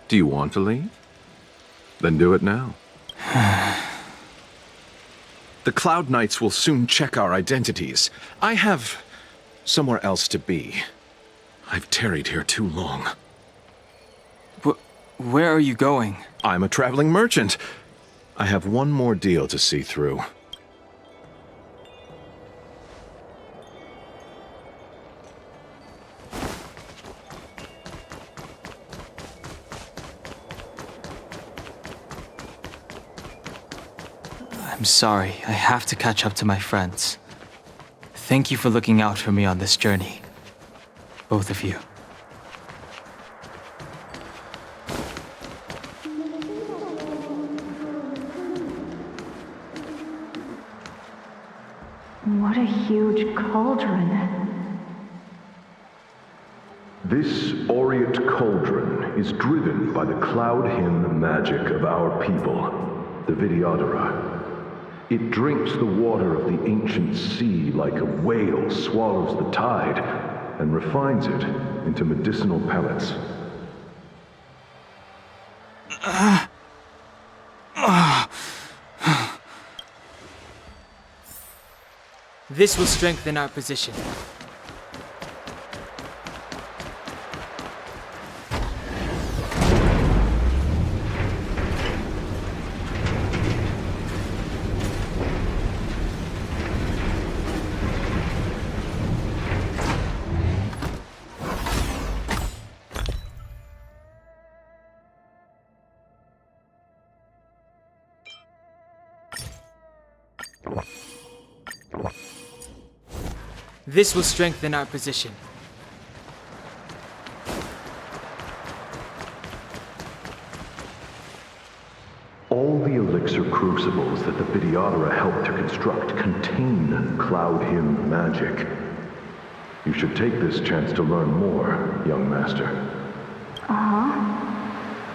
[SPEAKER 1] Do you want to leave? Then do it now. The Cloud Knights will soon check our identities. I have somewhere else to be. I've tarried here too long.
[SPEAKER 14] Where are you going?
[SPEAKER 1] I'm a traveling merchant. I have one more deal to see through.
[SPEAKER 14] I'm sorry, I have to catch up to my friends. Thank you for looking out for me on this journey. Both of you.
[SPEAKER 11] What a huge cauldron.
[SPEAKER 15] This aureate cauldron is driven by the cloud hymn magic of our people, the Videodora. It drinks the water of the ancient sea like a whale swallows the tide, and refines it into medicinal pellets.
[SPEAKER 14] This will strengthen our position. This will strengthen our position.
[SPEAKER 15] All the elixir crucibles that the Videodora helped to construct contain Cloud Hymn magic. You should take this chance to learn more, young master.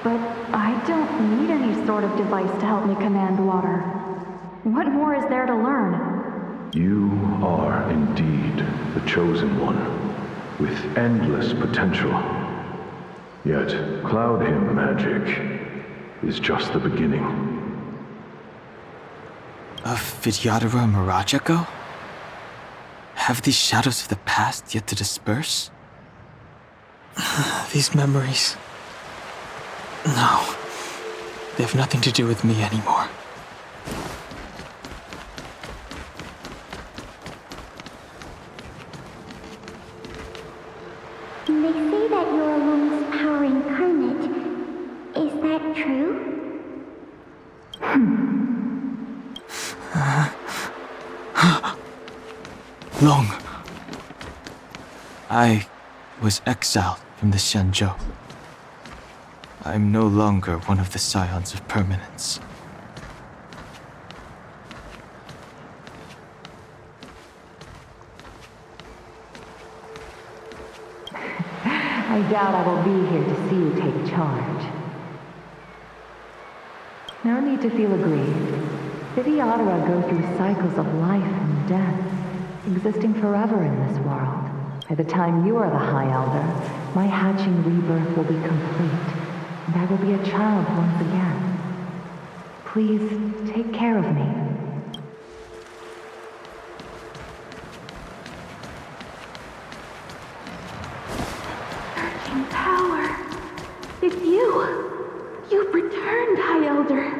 [SPEAKER 11] But I don't need any sort of device to help me command water. What more is there to learn?
[SPEAKER 15] You are indeed the Chosen One, with endless potential. Yet, Cloud Hymn magic is just the beginning.
[SPEAKER 14] Of Vidyadhara Mirajago? Have these shadows of the past yet to disperse? These memories... No. They have nothing to do with me anymore.
[SPEAKER 10] They say that you're Lung's power incarnate. Is that true?
[SPEAKER 14] Long. I was exiled from the Xianzhou. I'm no longer one of the Scions of Permanence.
[SPEAKER 11] I doubt I will be here to see you take charge. No need to feel aggrieved. Vidyadhara go through cycles of life and death, existing forever in this world. By the time you are the High Elder, my hatching rebirth will be complete, and I will be a child once again. Please take care of me.
[SPEAKER 16] Power. It's you. You've returned, High Elder.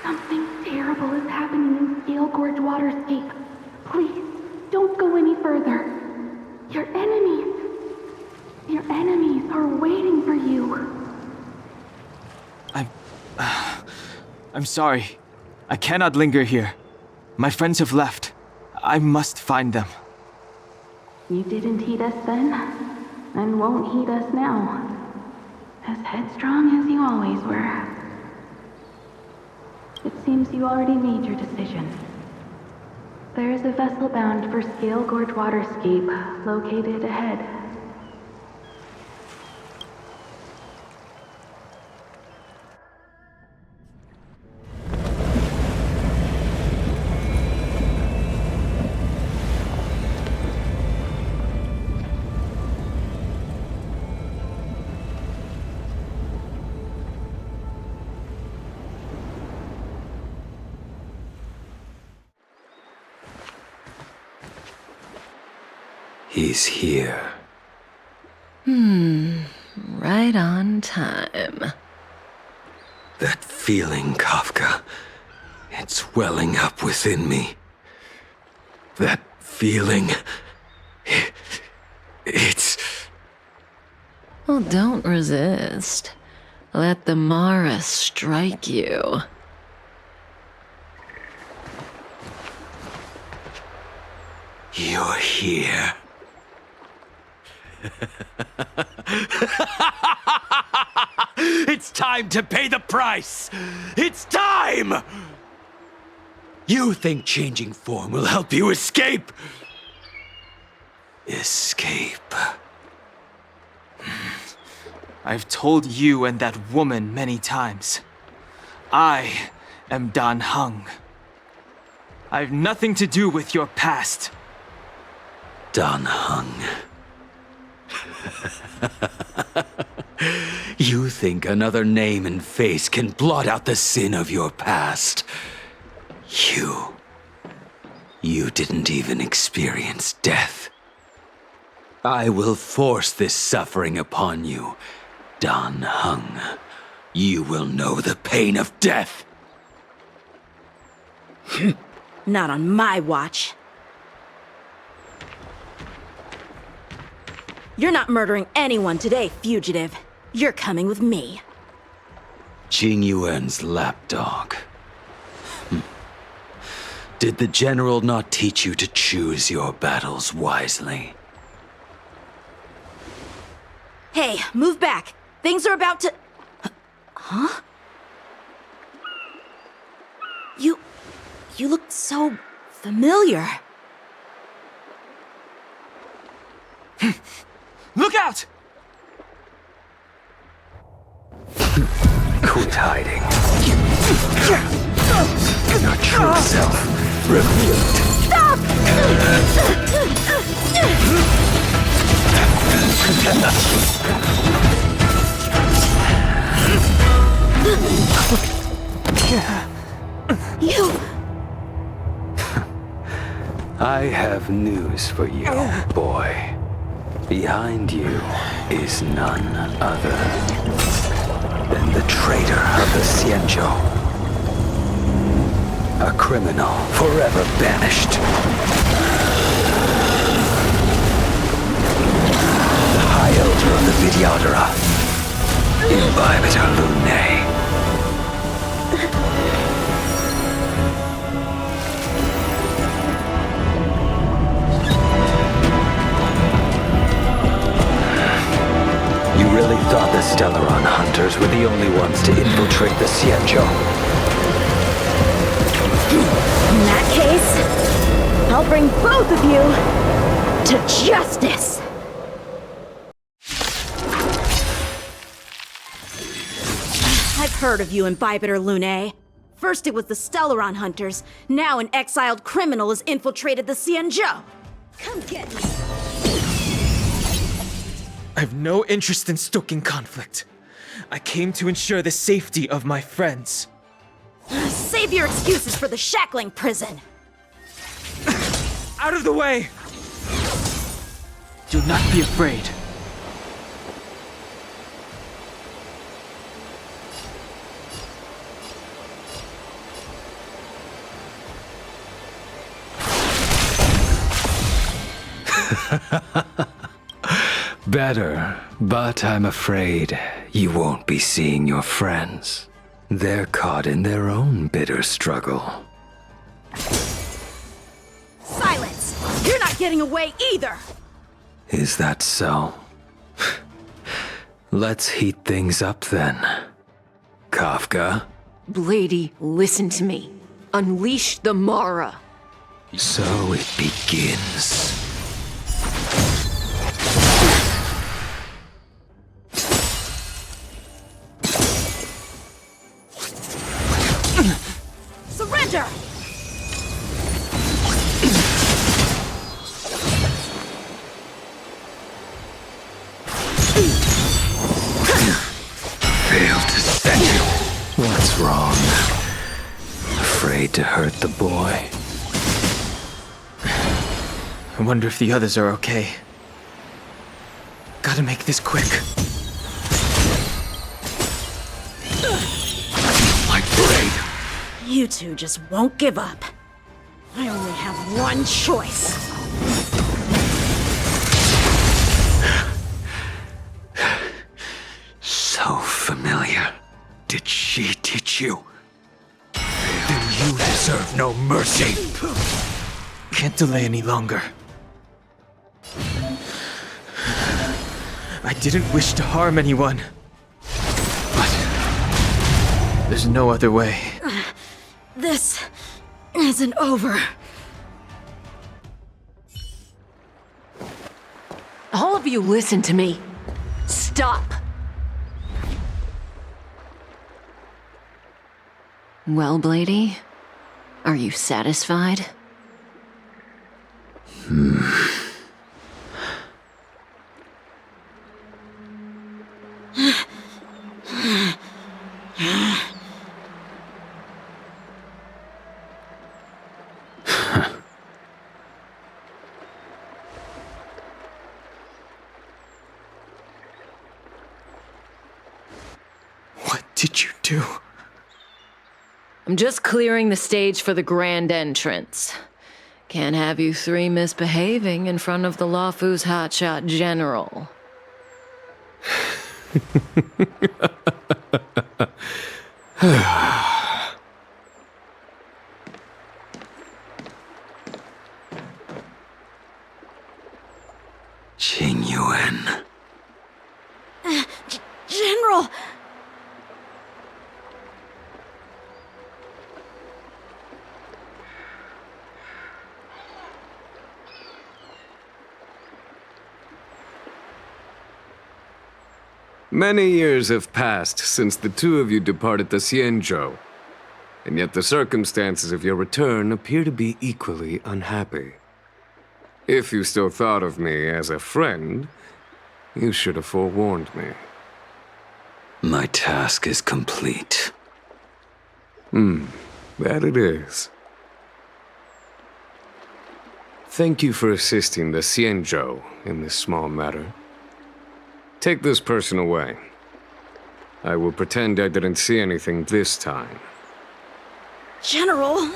[SPEAKER 16] Something terrible is happening in Scale Gorge Waterscape. Please, don't go any further. Your enemies are waiting for you.
[SPEAKER 14] I'm sorry. I cannot linger here. My friends have left. I must find them.
[SPEAKER 11] You didn't heed us then, and won't heed us now. As headstrong as you always were. It seems you already made your decision. There is a vessel bound for Scale Gorge Waterscape, located ahead.
[SPEAKER 5] He's here.
[SPEAKER 17] Right on time.
[SPEAKER 5] That feeling, Kafka. It's welling up within me. That feeling... It's...
[SPEAKER 17] Well, don't resist. Let the Mara strike you.
[SPEAKER 5] You're here. It's time to pay the price! It's time! You think changing form will help you escape? Escape.
[SPEAKER 14] I've told you and that woman many times. I am Dan Heng. I've nothing to do with your past.
[SPEAKER 5] Dan Heng. You think another name and face can blot out the sin of your past? You didn't even experience death. I will force this suffering upon you, Dan Heng. You will know the pain of death.
[SPEAKER 18] Not on my watch. You're not murdering anyone today, fugitive. You're coming with me.
[SPEAKER 5] Jing Yuan's lapdog. Did the general not teach you to choose your battles wisely?
[SPEAKER 18] Hey, move back. Things are about to... Huh? You look so familiar.
[SPEAKER 14] Look out!
[SPEAKER 5] Quit hiding.
[SPEAKER 6] Your true self revealed.
[SPEAKER 18] Stop! You...
[SPEAKER 6] I have news for you, boy. Behind you is none other than the traitor of the Xianzhou. A criminal forever banished. The High Elder of the Videodora, Imbibitor Lunae. You really thought the Stellaron hunters were the only ones to infiltrate the Xianzhou?
[SPEAKER 18] In that case, I'll bring both of you to justice! I've heard of you, Imbibitor Lunae. First it was the Stellaron hunters, now an exiled criminal has infiltrated the Xianzhou. Come get me!
[SPEAKER 2] I have no interest in stoking conflict. I came to ensure the safety of my friends.
[SPEAKER 18] Save your excuses for the shackling prison!
[SPEAKER 2] Out of the way! Do not be afraid.
[SPEAKER 6] Better, but I'm afraid you won't be seeing your friends. They're caught in their own bitter struggle.
[SPEAKER 18] Silence! You're not getting away either!
[SPEAKER 6] Is that so? Let's heat things up then. Kafka?
[SPEAKER 19] Blady, listen to me. Unleash the Mara.
[SPEAKER 6] So it begins.
[SPEAKER 18] Surrender!
[SPEAKER 6] Failed to set you. What's wrong? Afraid to hurt the boy?
[SPEAKER 2] I wonder if the others are okay. Gotta make this quick.
[SPEAKER 6] My brain.
[SPEAKER 18] You two just won't give up. I only have one choice.
[SPEAKER 6] So familiar. Did she teach you? Then you deserve no mercy.
[SPEAKER 2] Can't delay any longer. I didn't wish to harm anyone. But there's no other way.
[SPEAKER 18] This isn't over.
[SPEAKER 19] All of you listen to me. Stop. Well, Blady, are you satisfied?
[SPEAKER 2] What did you do?
[SPEAKER 19] I'm just clearing the stage for the grand entrance. Can't have you three misbehaving in front of the Lafu's hotshot general.
[SPEAKER 6] Qing Yuan.
[SPEAKER 18] General!
[SPEAKER 20] Many years have passed since the two of you departed the Xianzhou. And yet the circumstances of your return appear to be equally unhappy. If you still thought of me as a friend, you should have forewarned me.
[SPEAKER 6] My task is complete.
[SPEAKER 20] That it is. Thank you for assisting the Xianzhou in this small matter. Take this person away. I will pretend I didn't see anything this time.
[SPEAKER 18] General,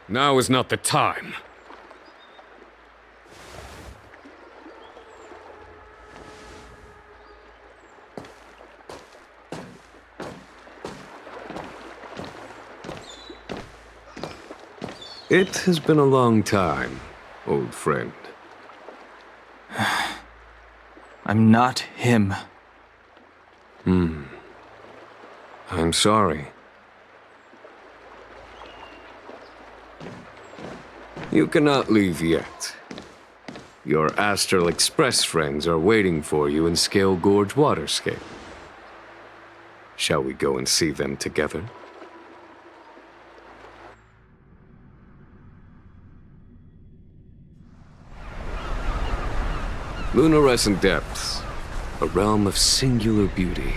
[SPEAKER 20] Now is not the time. It has been a long time, old friend.
[SPEAKER 14] I'm not him.
[SPEAKER 20] I'm sorry. You cannot leave yet. Your Astral Express friends are waiting for you in Scale Gorge Waterscape. Shall we go and see them together? Lunarescent Depths, a realm of singular beauty.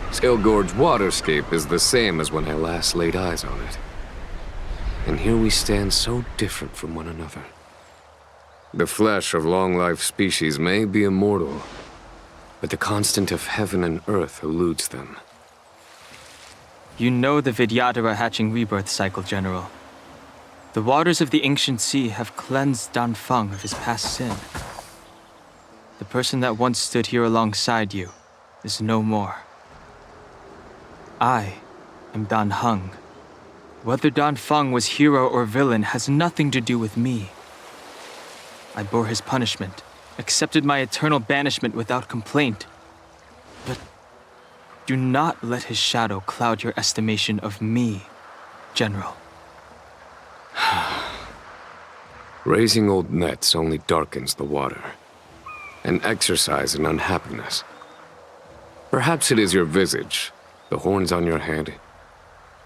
[SPEAKER 20] Scale Gorge Waterscape is the same as when I last laid eyes on it. And here we stand so different from one another. The flesh of long-life species may be immortal, but the constant of heaven and earth eludes them.
[SPEAKER 14] You know the Vidyadhara hatching rebirth cycle, General. The waters of the ancient sea have cleansed Dan Feng of his past sin. The person that once stood here alongside you is no more. I am Dan Heng. Whether Dan Feng was hero or villain has nothing to do with me. I bore his punishment, accepted my eternal banishment without complaint. But do not let his shadow cloud your estimation of me, General.
[SPEAKER 20] Raising old nets only darkens the water. An exercise in unhappiness. Perhaps it is your visage, the horns on your head,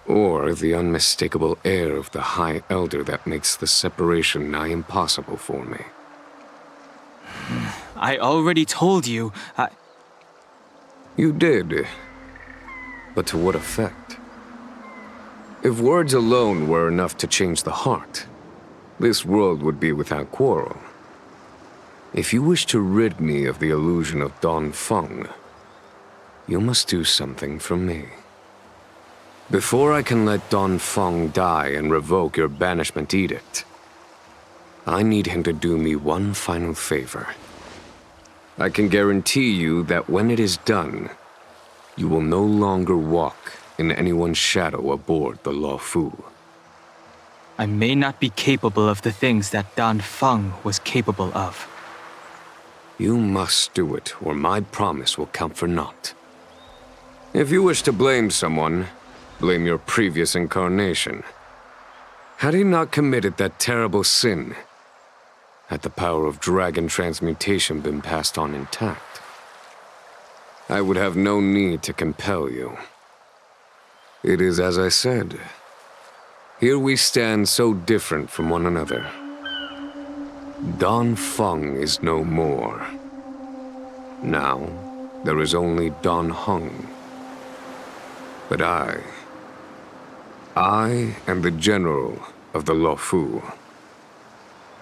[SPEAKER 20] or the unmistakable air of the High Elder that makes the separation nigh impossible for me.
[SPEAKER 14] I already told you,
[SPEAKER 20] You did, but to what effect? If words alone were enough to change the heart, this world would be without quarrel. If you wish to rid me of the illusion of Dan Feng, you must do something for me. Before I can let Dan Feng die and revoke your banishment edict, I need him to do me one final favor. I can guarantee you that when it is done, you will no longer walk in anyone's shadow aboard the Luofu.
[SPEAKER 14] I may not be capable of the things that Dan Feng was capable of.
[SPEAKER 20] You must do it, or my promise will count for naught. If you wish to blame someone, blame your previous incarnation. Had he not committed that terrible sin, had the power of dragon transmutation been passed on intact, I would have no need to compel you. It is as I said. Here we stand so different from one another. Dan Feng is no more. Now, there is only Dan Heng. But I am the general of the Luofu.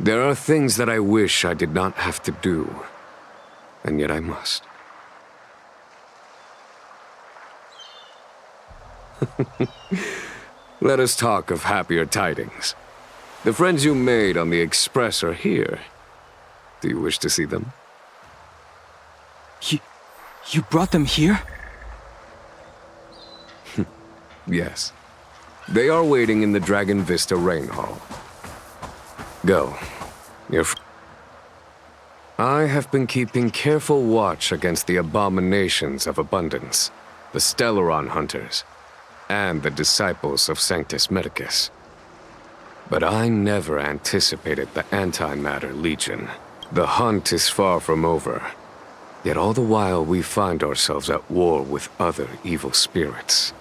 [SPEAKER 20] There are things that I wish I did not have to do, and yet I must. Let us talk of happier tidings. The friends you made on the Express are here. Do you wish to see them?
[SPEAKER 14] You brought them here?
[SPEAKER 20] Yes. They are waiting in the Dragon Vista Rain Hall. Go. I have been keeping careful watch against the abominations of abundance, the Stellaron hunters, and the disciples of Sanctus Medicus. But I never anticipated the Antimatter Legion. The hunt is far from over. Yet all the while we find ourselves at war with other evil spirits.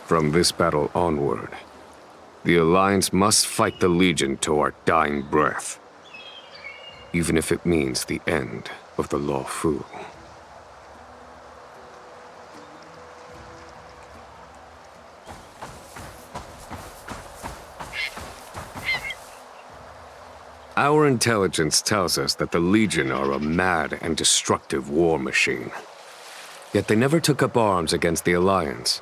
[SPEAKER 20] From this battle onward, the Alliance must fight the Legion to our dying breath. Even if it means the end of the Law Fu. Our intelligence tells us that the Legion are a mad and destructive war machine. Yet they never took up arms against the Alliance.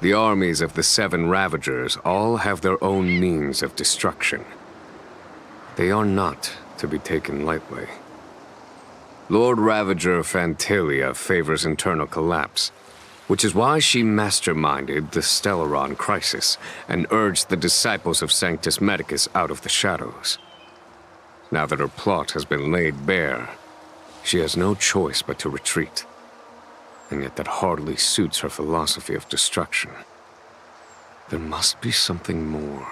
[SPEAKER 20] The armies of the Seven Ravagers all have their own means of destruction. They are not to be taken lightly. Lord Ravager Fantalia favors internal collapse, which is why she masterminded the Stellaron crisis and urged the disciples of Sanctus Medicus out of the shadows. Now that her plot has been laid bare, she has no choice but to retreat. And yet that hardly suits her philosophy of destruction. There must be something more.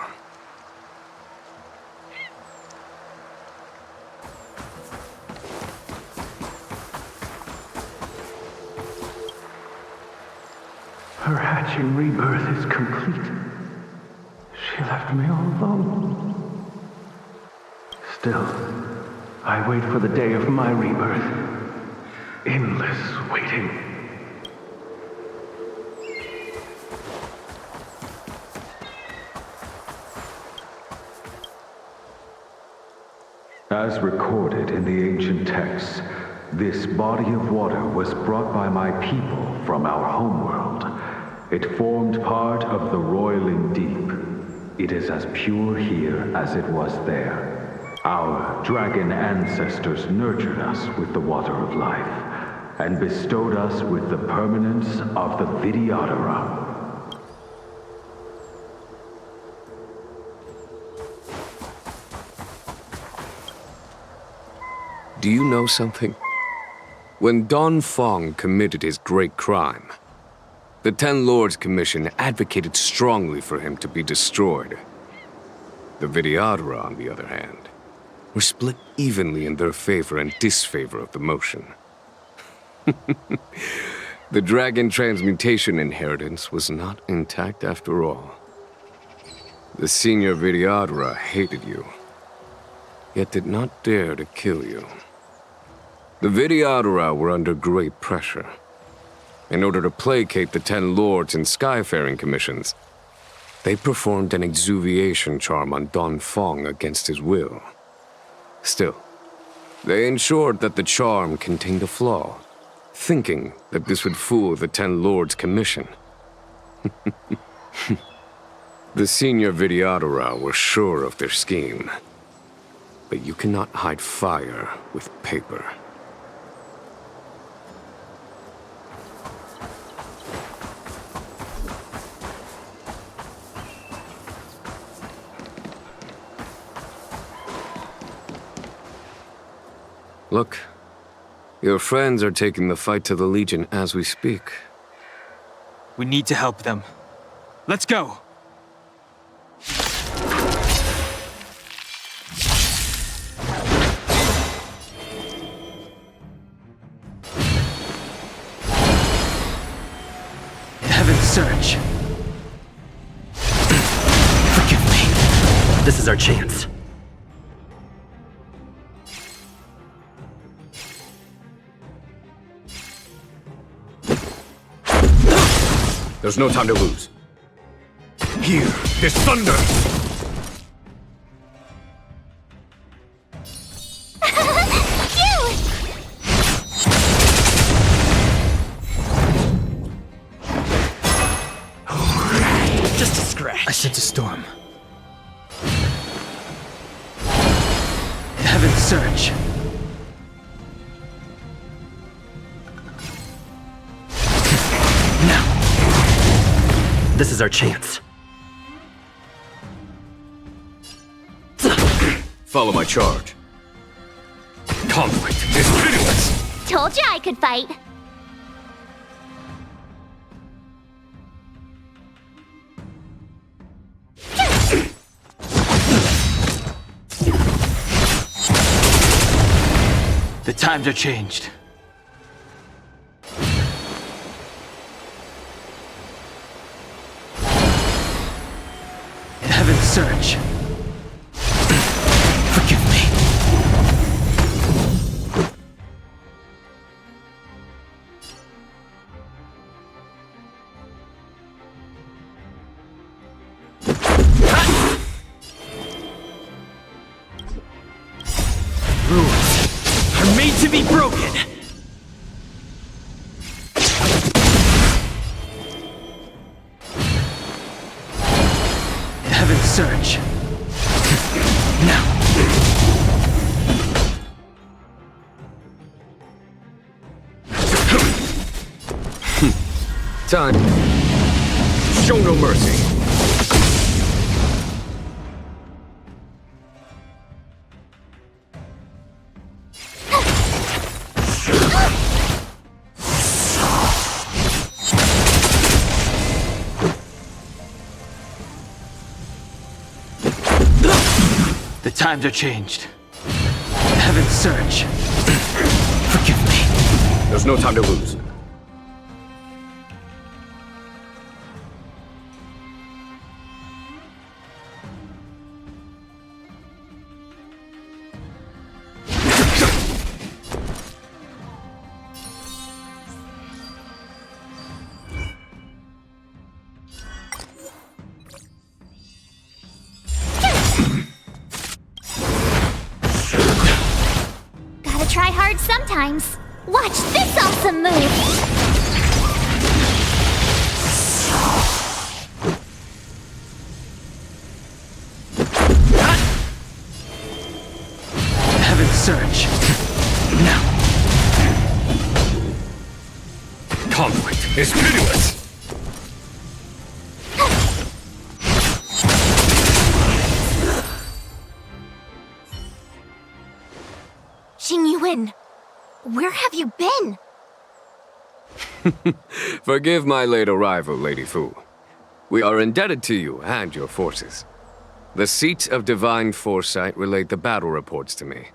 [SPEAKER 15] Her hatching rebirth is complete. She left me all alone. Still, I wait for the day of my rebirth. Endless waiting. As recorded in the ancient texts, this body of water was brought by my people from our homeworld. It formed part of the roiling deep. It is as pure here as it was there. Our dragon ancestors nurtured us with the water of life, and bestowed us with the permanence of the Vidyadhara.
[SPEAKER 20] Do you know something? When Don Fong committed his great crime, the Ten Lords Commission advocated strongly for him to be destroyed. The Vidyadhara, on the other hand, were split evenly in their favor and disfavor of the motion. The dragon transmutation inheritance was not intact after all. The senior Vidyadhara hated you, yet did not dare to kill you. The Vidyadhara were under great pressure. In order to placate the Ten Lords and Skyfaring Commissions, they performed an exuviation charm on Don Fong against his will. Still, they ensured that the charm contained a flaw, thinking that this would fool the Ten Lords Commission. The senior Vidyadhara were sure of their scheme. But you cannot hide fire with paper. Look, your friends are taking the fight to the Legion as we speak.
[SPEAKER 14] We need to help them. Let's go! Heaven's Surge.
[SPEAKER 21] Forgive me. This is our chance.
[SPEAKER 5] There's no time to lose. Hear this thunder!
[SPEAKER 21] Just a scratch.
[SPEAKER 14] I sent a storm. Heaven's Surge.
[SPEAKER 21] This is our chance.
[SPEAKER 5] Follow my charge. Conflict is pitiless!
[SPEAKER 10] Told you I could fight.
[SPEAKER 14] The times are changed. Heaven's surge. Forgive me.
[SPEAKER 2] Rules are made to be broken. Heaven's surge. Now.
[SPEAKER 20] Time. Show no mercy.
[SPEAKER 14] The times are changed. Heaven's surge. Forgive me.
[SPEAKER 20] There's no time to lose.
[SPEAKER 10] Gotta try hard sometimes. Watch this awesome move!
[SPEAKER 14] Heaven's surge. Now.
[SPEAKER 20] Conflict is pitiless.
[SPEAKER 9] Xingyuan, where have you been?
[SPEAKER 20] Forgive my late arrival, Lady Fu. We are indebted to you and your forces. The Seat of Divine Foresight relayed the battle reports to me.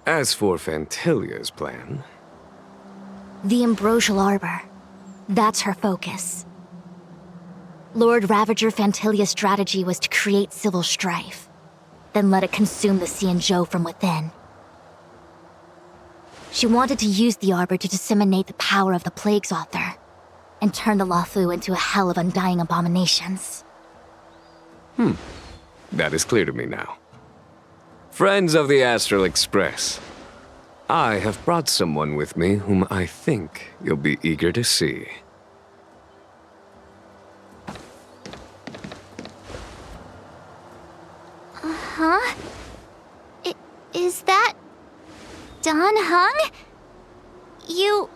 [SPEAKER 20] As for Fantilia's plan...
[SPEAKER 9] The Ambrosial Arbor. That's her focus. Lord Ravager Fantilia's strategy was to create civil strife, then let it consume the Xianzhou from within. She wanted to use the Arbor to disseminate the power of the Plague's author, and turn the Luofu into a hell of undying abominations.
[SPEAKER 20] That is clear to me now. Friends of the Astral Express, I have brought someone with me whom I think you'll be eager to see.
[SPEAKER 10] Huh? Is that... Don Hung? You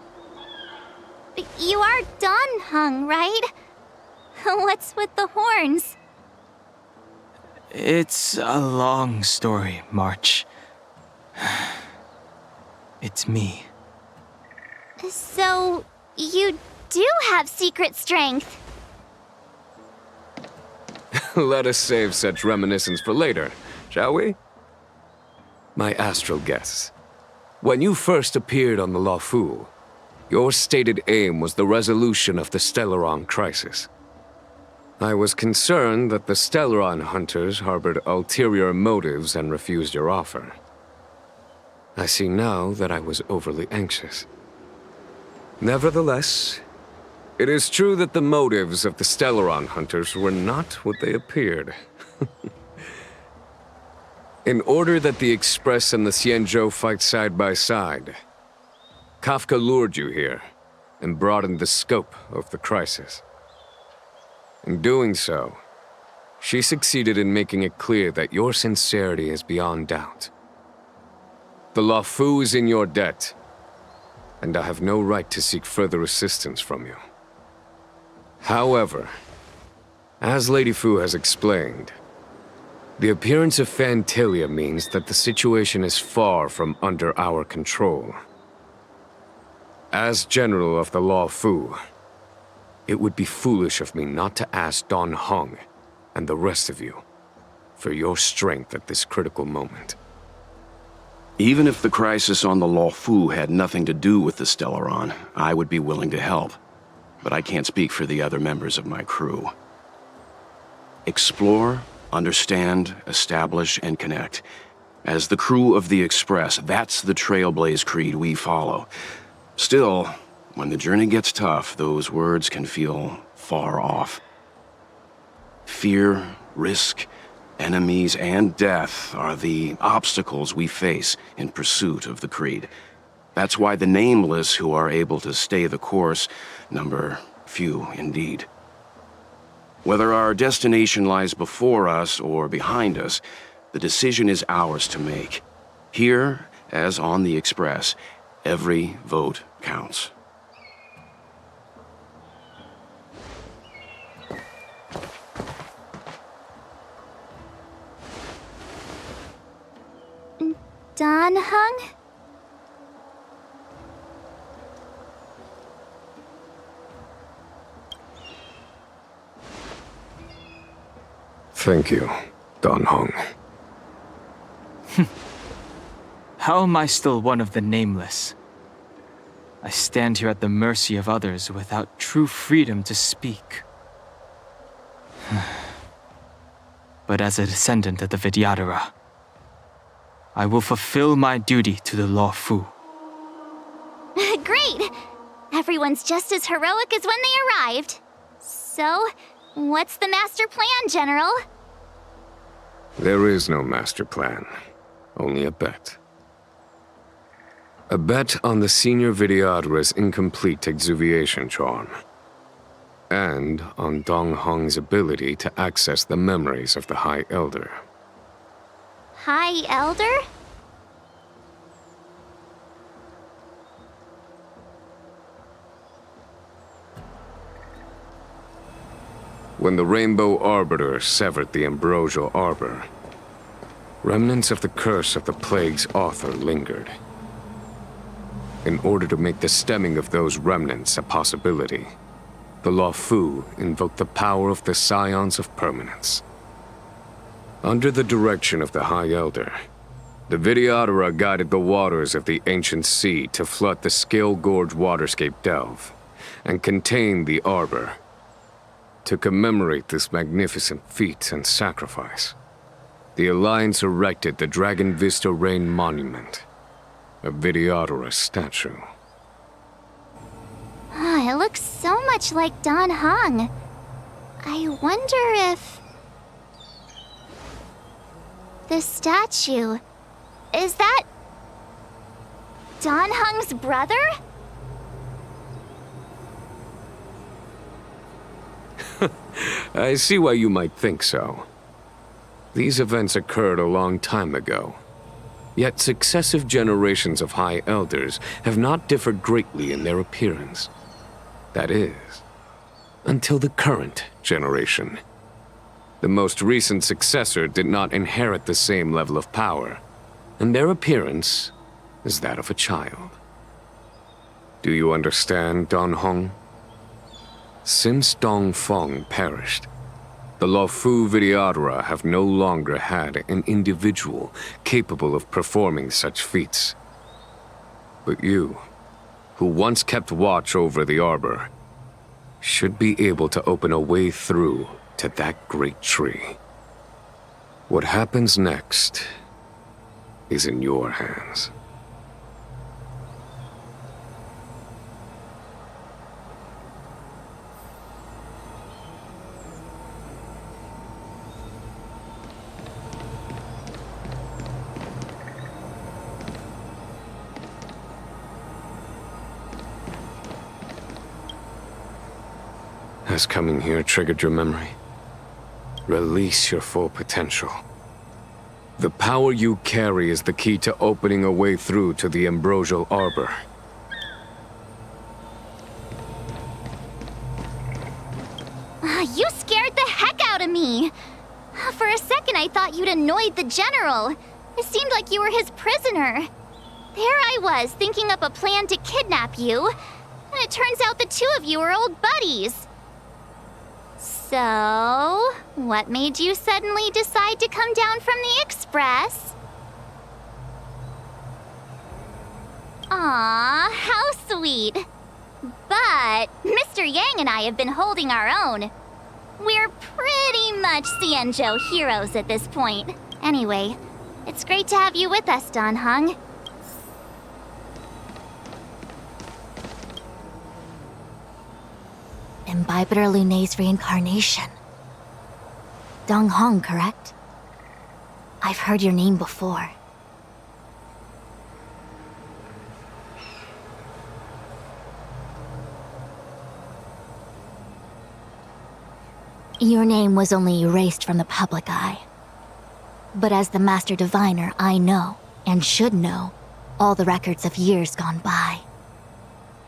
[SPEAKER 10] are Don Hung, right? What's with the horns?
[SPEAKER 14] It's a long story, March. It's me.
[SPEAKER 10] So, you do have secret strength.
[SPEAKER 20] Let us save such reminiscence for later, shall we? My astral guests, when you first appeared on the Luofu, your stated aim was the resolution of the Stellaron crisis. I was concerned that the Stellaron hunters harbored ulterior motives and refused your offer. I see now that I was overly anxious. Nevertheless, it is true that the motives of the Stellaron hunters were not what they appeared. In order that the Express and the Xianzhou fight side by side, Kafka lured you here and broadened the scope of the crisis. In doing so, she succeeded in making it clear that your sincerity is beyond doubt. The Luofu is in your debt, and I have no right to seek further assistance from you. However, as Lady Fu has explained, the appearance of Fantilia means that the situation is far from under our control. As General of the Luofu, it would be foolish of me not to ask Don Hung and the rest of you for your strength at this critical moment.
[SPEAKER 5] Even if the crisis on the Luofu had nothing to do with the Stellaron, I would be willing to help. But I can't speak for the other members of my crew. Explore, understand, establish, and connect. As the crew of the Express, that's the Trailblaze creed we follow. Still, when the journey gets tough, those words can feel far off. Fear, risk, enemies, and death are the obstacles we face in pursuit of the creed. That's why the nameless who are able to stay the course number few indeed. Whether our destination lies before us or behind us, the decision is ours to make. Here, as on the Express, every vote counts.
[SPEAKER 10] Dan Heng?
[SPEAKER 20] Thank you, Dan Heng.
[SPEAKER 14] How am I still one of the nameless? I stand here at the mercy of others without true freedom to speak. But as a descendant of the Vidyadhara, I will fulfill my duty to the Luofu.
[SPEAKER 10] Great! Everyone's just as heroic as when they arrived. So, what's the master plan, General?
[SPEAKER 20] There is no master plan, only a bet. A bet on the senior Vidyadhara's incomplete exuviation charm. And on Dong Hong's ability to access the memories of the High Elder.
[SPEAKER 10] High Elder?
[SPEAKER 20] When the Rainbow Arbiter severed the Ambrosial Arbor, remnants of the curse of the Plague's author lingered. In order to make the stemming of those remnants a possibility, the Luofu invoked the power of the Scions of Permanence. Under the direction of the High Elder, the Vidyadhara guided the waters of the ancient sea to flood the Scale Gorge waterscape delve and contain the Arbor. To commemorate this magnificent feat and sacrifice, the Alliance erected the Dragon Vista Rain Monument, a Vidyadhara statue.
[SPEAKER 10] It looks so much like Dan Heng. I wonder if... this statue... is that... Dan Heng's brother?
[SPEAKER 20] I see why you might think so. These events occurred a long time ago. Yet successive generations of High Elders have not differed greatly in their appearance. That is, until the current generation. The most recent successor did not inherit the same level of power, and their appearance is that of a child. Do you understand, Dan Heng? Since Dong Feng perished, the Luofu Vidyadhara have no longer had an individual capable of performing such feats. But you, who once kept watch over the Arbor, should be able to open a way through to that great tree. What happens next is in your hands. Has coming here triggered your memory? Release your full potential. The power you carry is the key to opening a way through to the Ambrosial Arbor.
[SPEAKER 10] You scared the heck out of me! For a second I thought you'd annoyed the General. It seemed like you were his prisoner. There I was, thinking up a plan to kidnap you. And it turns out the two of you are old buddies. So, what made you suddenly decide to come down from the Express? Aw, how sweet. But Mr. Yang and I have been holding our own. We're pretty much Xianzhou heroes at this point. Anyway, it's great to have you with us, Dan Heng.
[SPEAKER 9] Imbibitor Lunay's reincarnation. Dong Hong, correct? I've heard your name before. Your name was only erased from the public eye. But as the Master Diviner, I know, and should know, all the records of years gone by.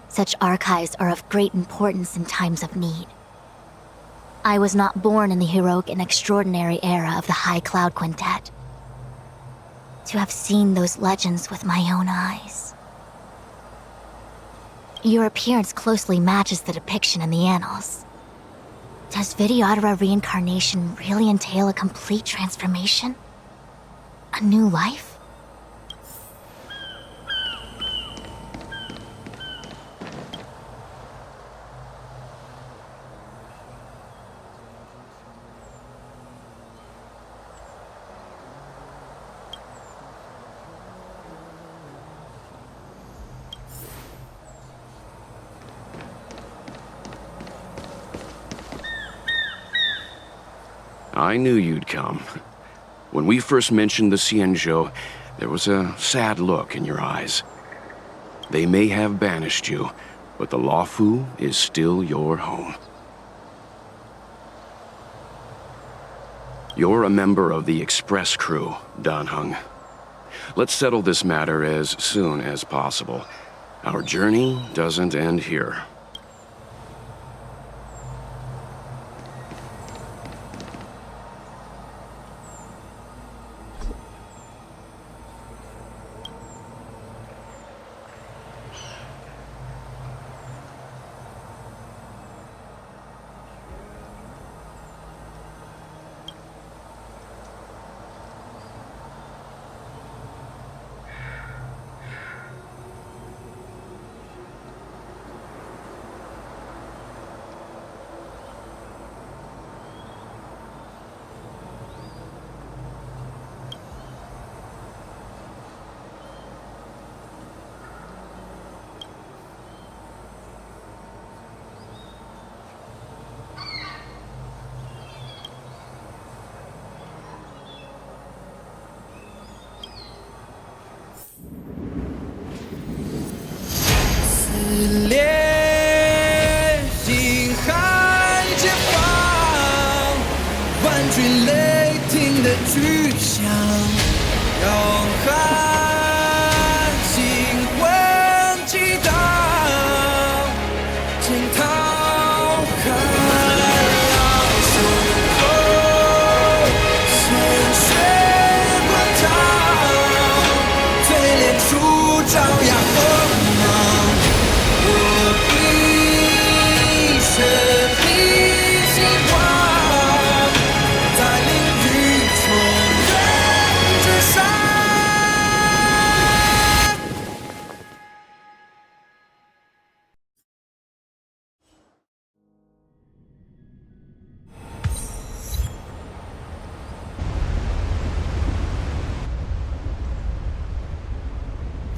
[SPEAKER 9] Such archives are of great importance in times of need. I was not born in the heroic and extraordinary era of the High Cloud Quintet. To have seen those legends with my own eyes. Your appearance closely matches the depiction in the annals. Does Videodora reincarnation really entail a complete transformation? A new life?
[SPEAKER 5] I knew you'd come. When we first mentioned the Xianzhou, there was a sad look in your eyes. They may have banished you, but the Luofu is still your home. You're a member of the Express crew, Dan Heng. Let's settle this matter as soon as possible. Our journey doesn't end here.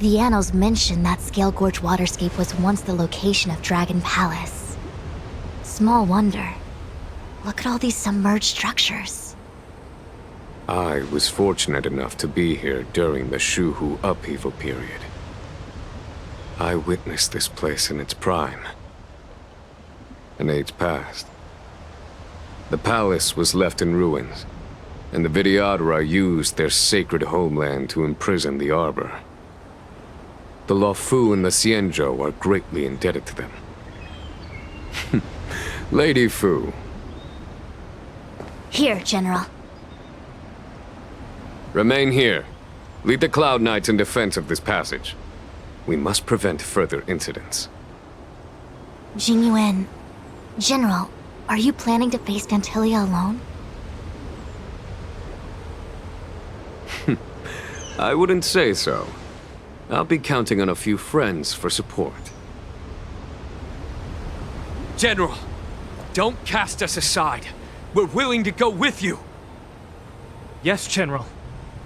[SPEAKER 9] The annals mention that Scale Gorge waterscape was once the location of Dragon Palace. Small wonder. Look at all these submerged structures.
[SPEAKER 20] I was fortunate enough to be here during the Shuhu upheaval period. I witnessed this place in its prime. An age passed. The palace was left in ruins, and the Videodora used their sacred homeland to imprison the Arbor. The Luofu and the Xianzhou are greatly indebted to them. Lady Fu.
[SPEAKER 9] Here, General.
[SPEAKER 20] Remain here. Lead the Cloud Knights in defense of this passage. We must prevent further incidents.
[SPEAKER 9] Jingyuan, General, are you planning to face Vantilia alone?
[SPEAKER 20] I wouldn't say so. I'll be counting on a few friends for support.
[SPEAKER 8] General, don't cast us aside. We're willing to go with you.
[SPEAKER 2] Yes, General.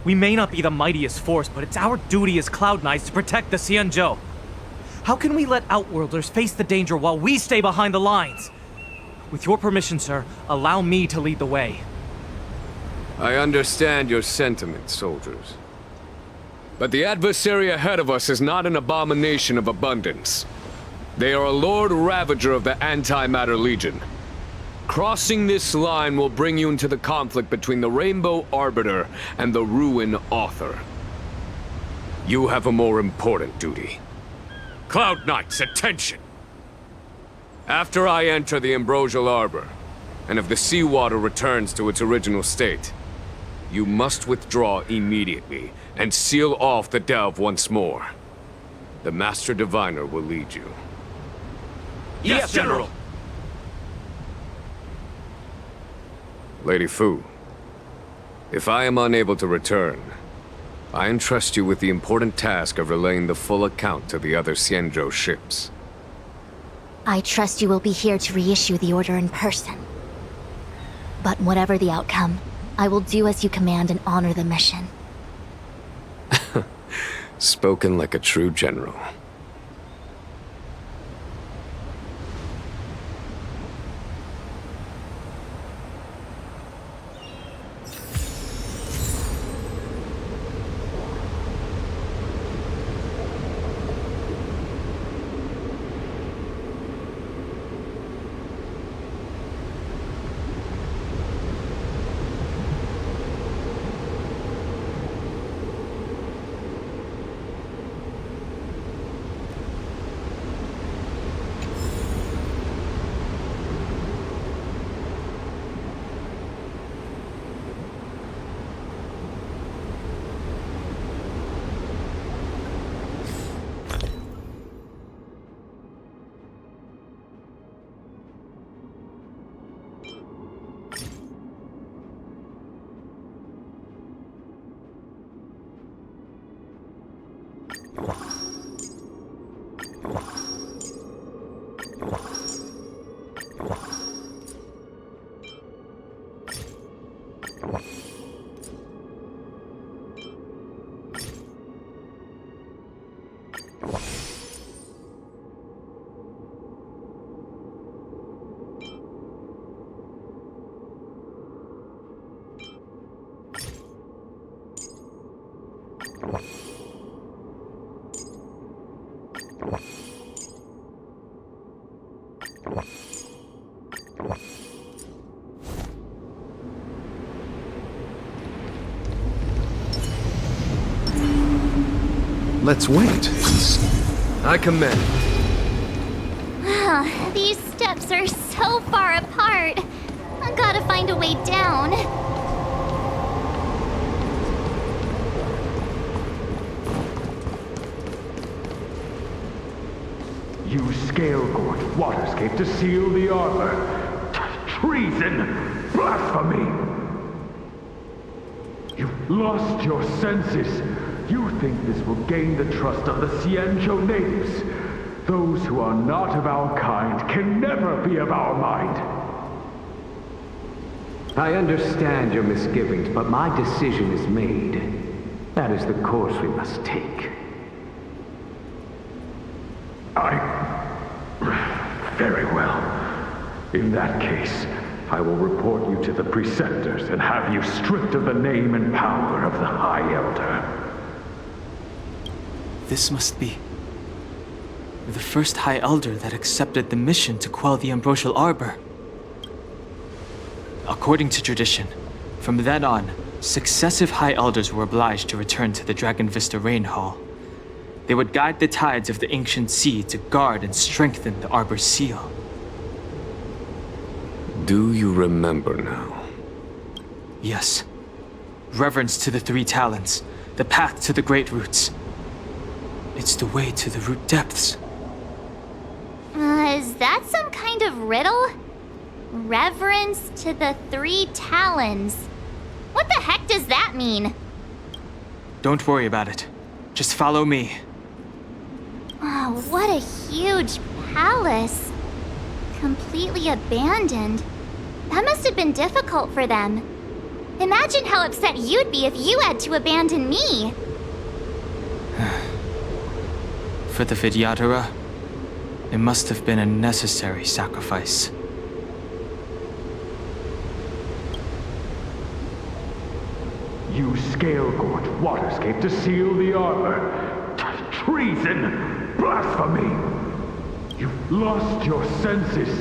[SPEAKER 2] We may not be the mightiest force, but it's our duty as Cloud Knights to protect the Xianzhou. How can we let Outworlders face the danger while we stay behind the lines? With your permission, sir, allow me to lead the way.
[SPEAKER 20] I understand your sentiments, soldiers. But the adversary ahead of us is not an abomination of abundance. They are a Lord Ravager of the Antimatter Legion. Crossing this line will bring you into the conflict between the Rainbow Arbiter and the Ruin Author. You have a more important duty.
[SPEAKER 8] Cloud Knights, attention!
[SPEAKER 20] After I enter the Ambrosial Arbor, and if the seawater returns to its original state, you must withdraw immediately and seal off the delve once more. The Master Diviner will lead you.
[SPEAKER 8] Yes, General!
[SPEAKER 20] Lady Fu, if I am unable to return, I entrust you with the important task of relaying the full account to the other Xianzhou ships.
[SPEAKER 9] I trust you will be here to reissue the order in person. But whatever the outcome, I will do as you command and honor the mission.
[SPEAKER 20] Spoken like a true general.
[SPEAKER 1] Let's wait.
[SPEAKER 20] I commend.
[SPEAKER 10] These steps are so far apart. I gotta find a way down.
[SPEAKER 15] You scale-gorge waterscape to seal the arbor. Treason! Blasphemy! You've lost your senses. You think this will gain the trust of the Xianzhou natives. Those who are not of our kind can never be of our mind.
[SPEAKER 6] I understand your misgivings, but my decision is made. That is the course we must take.
[SPEAKER 15] Very well. In that case, I will report you to the Preceptors and have you stripped of the name and power of the High Elder.
[SPEAKER 14] This must be the first High Elder that accepted the mission to quell the Ambrosial Arbor. According to tradition, from then on, successive High Elders were obliged to return to the Dragon Vista Rain Hall. They would guide the tides of the ancient sea to guard and strengthen the Arbor's seal.
[SPEAKER 20] Do you remember now?
[SPEAKER 14] Yes. Reverence to the Three Talons, the path to the Great Roots. It's the way to the root depths.
[SPEAKER 10] Is that some kind of riddle? Reverence to the Three Talons. What the heck does that mean?
[SPEAKER 14] Don't worry about it. Just follow me.
[SPEAKER 10] Wow, what a huge palace. Completely abandoned. That must have been difficult for them. Imagine how upset you'd be if you had to abandon me.
[SPEAKER 14] For the Vidyadhara, it must have been a necessary sacrifice.
[SPEAKER 15] You scale-gorge waterscape to seal the arbor. Treason! Blasphemy! You've lost your senses.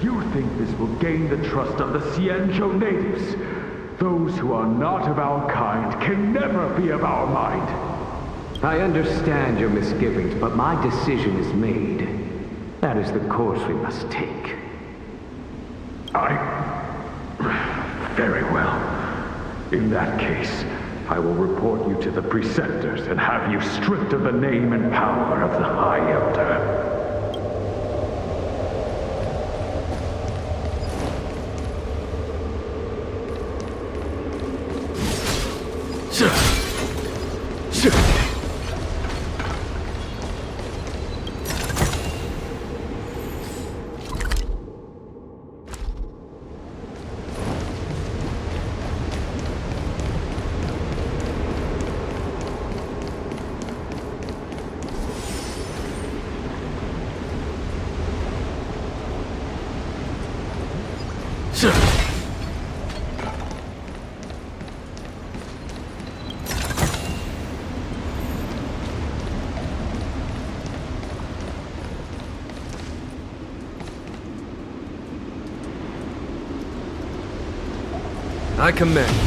[SPEAKER 15] You think this will gain the trust of the Xianzhou natives. Those who are not of our kind can never be of our mind.
[SPEAKER 6] I understand your misgivings, but my decision is made. That is the course we must take.
[SPEAKER 15] Very well. In that case, I will report you to the preceptors and have you stripped of the name and power of the High Elder.
[SPEAKER 20] I command.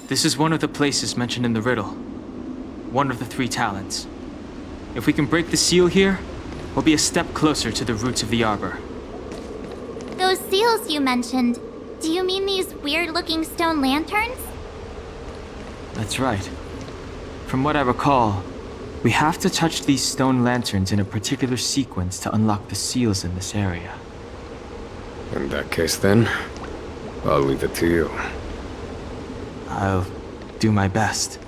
[SPEAKER 14] This is one of the places mentioned in the riddle. One of the 3 talents. If we can break the seal here, we'll be a step closer to the roots of the arbor.
[SPEAKER 10] Those seals you mentioned, do you mean these weird-looking stone lanterns?
[SPEAKER 14] That's right. From what I recall, we have to touch these stone lanterns in a particular sequence to unlock the seals in this area.
[SPEAKER 20] In that case, then, I'll leave it to you.
[SPEAKER 14] I'll do my best.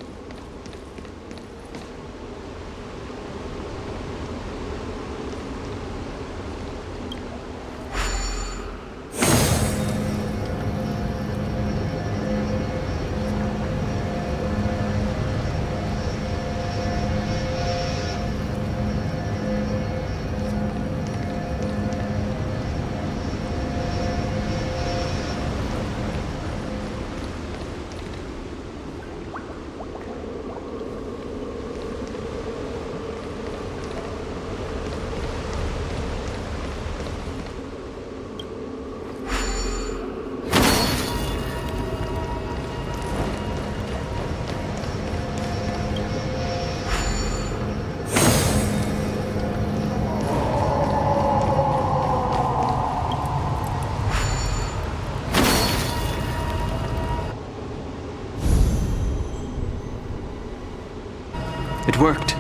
[SPEAKER 14] It worked.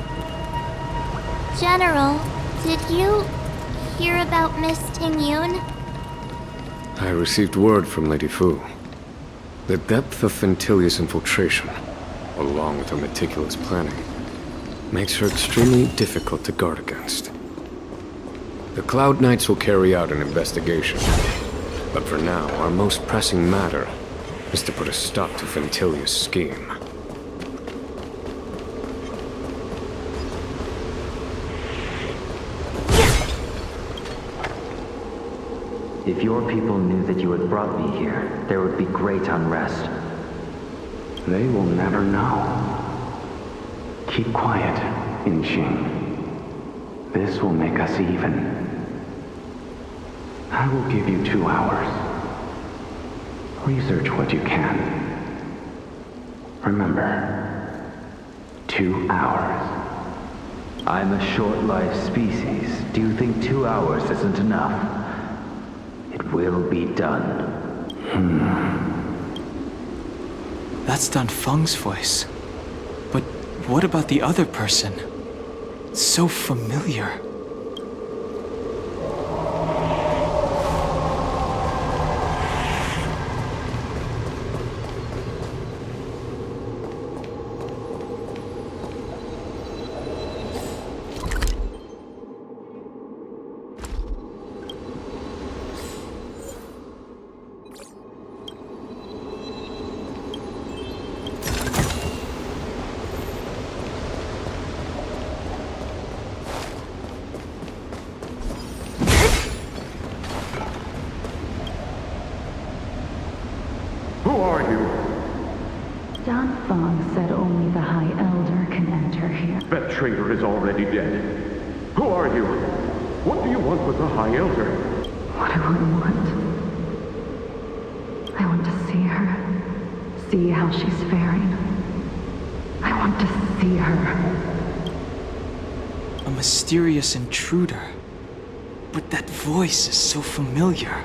[SPEAKER 10] General, did you hear about Miss Tingyun?
[SPEAKER 20] I received word from Lady Fu. The depth of Ventilia's infiltration, along with her meticulous planning, makes her extremely difficult to guard against. The Cloud Knights will carry out an investigation, but for now, our most pressing matter is to put a stop to Ventilia's scheme.
[SPEAKER 6] If your people knew that you had brought me here, there would be great unrest. They will never know. Keep quiet, Inxing. This will make us even.
[SPEAKER 3] I will give you 2 hours. Research what you can. Remember, 2 hours.
[SPEAKER 6] I'm a short-lived species. Do you think 2 hours isn't enough? It will be done.
[SPEAKER 14] That's Dan Feng's voice. But what about the other person? So familiar.
[SPEAKER 15] Who are you?
[SPEAKER 16] Dan Feng said only the High Elder can enter here.
[SPEAKER 15] That traitor is already dead. Who are you? What do you want with the High Elder?
[SPEAKER 16] What do I want? I want to see her. See how she's faring. I want to see her.
[SPEAKER 14] A mysterious intruder. But that voice is so familiar.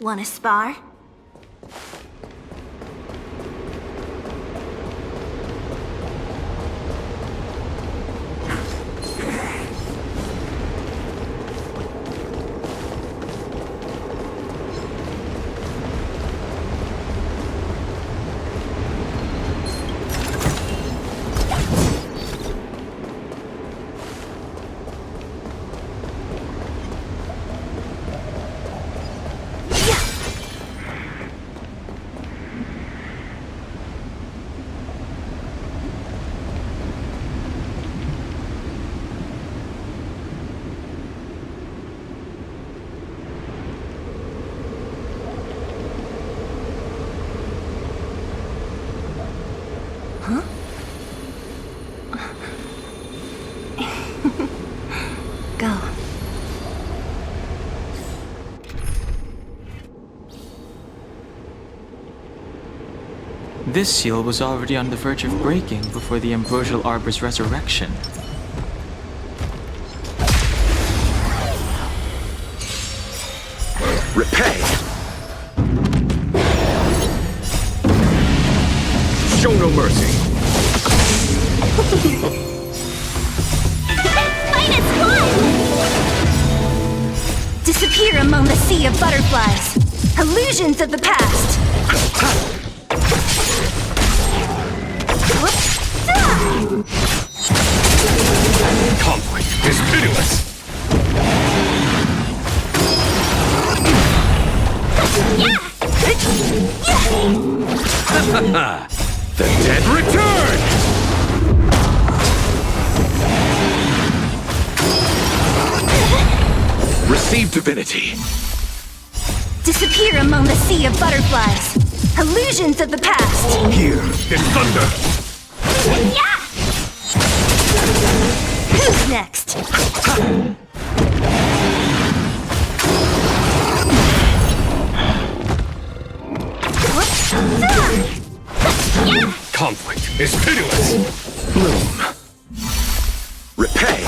[SPEAKER 18] Wanna spar?
[SPEAKER 4] Go.
[SPEAKER 14] This seal was already on the verge of breaking before the Ambrosial Arbor's resurrection.
[SPEAKER 5] Repay! Show no mercy!
[SPEAKER 4] Disappear among the sea of butterflies. Illusions of the past.
[SPEAKER 5] Conflict is pitiless! The dead return!
[SPEAKER 1] perceive divinity.
[SPEAKER 9] Disappear among the sea of butterflies. Illusions of the past.
[SPEAKER 1] Here, in thunder.
[SPEAKER 9] Yeah! Who's next?
[SPEAKER 8] Conflict is pitiless.
[SPEAKER 1] Bloom. Repay.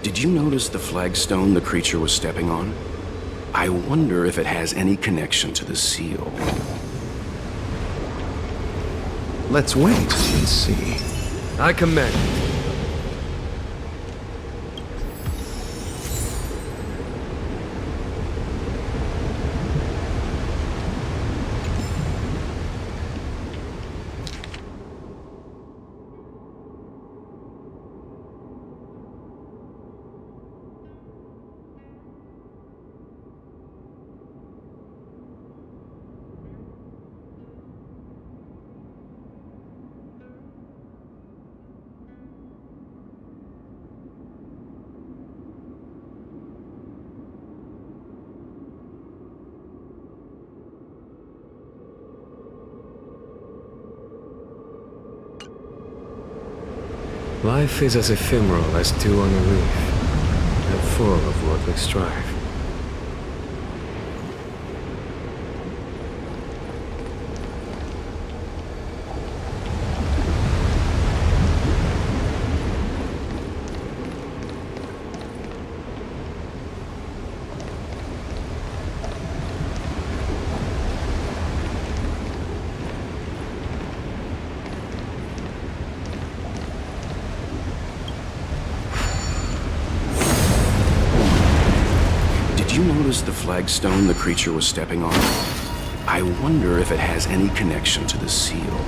[SPEAKER 5] Did you notice the flagstone the creature was stepping on? I wonder if it has any connection to the seal.
[SPEAKER 1] Let's wait and see.
[SPEAKER 8] I commend.
[SPEAKER 20] Life is as ephemeral as dew on a leaf, and full of worldly strife.
[SPEAKER 5] Did you notice the flagstone the creature was stepping on? I wonder if it has any connection to the seal.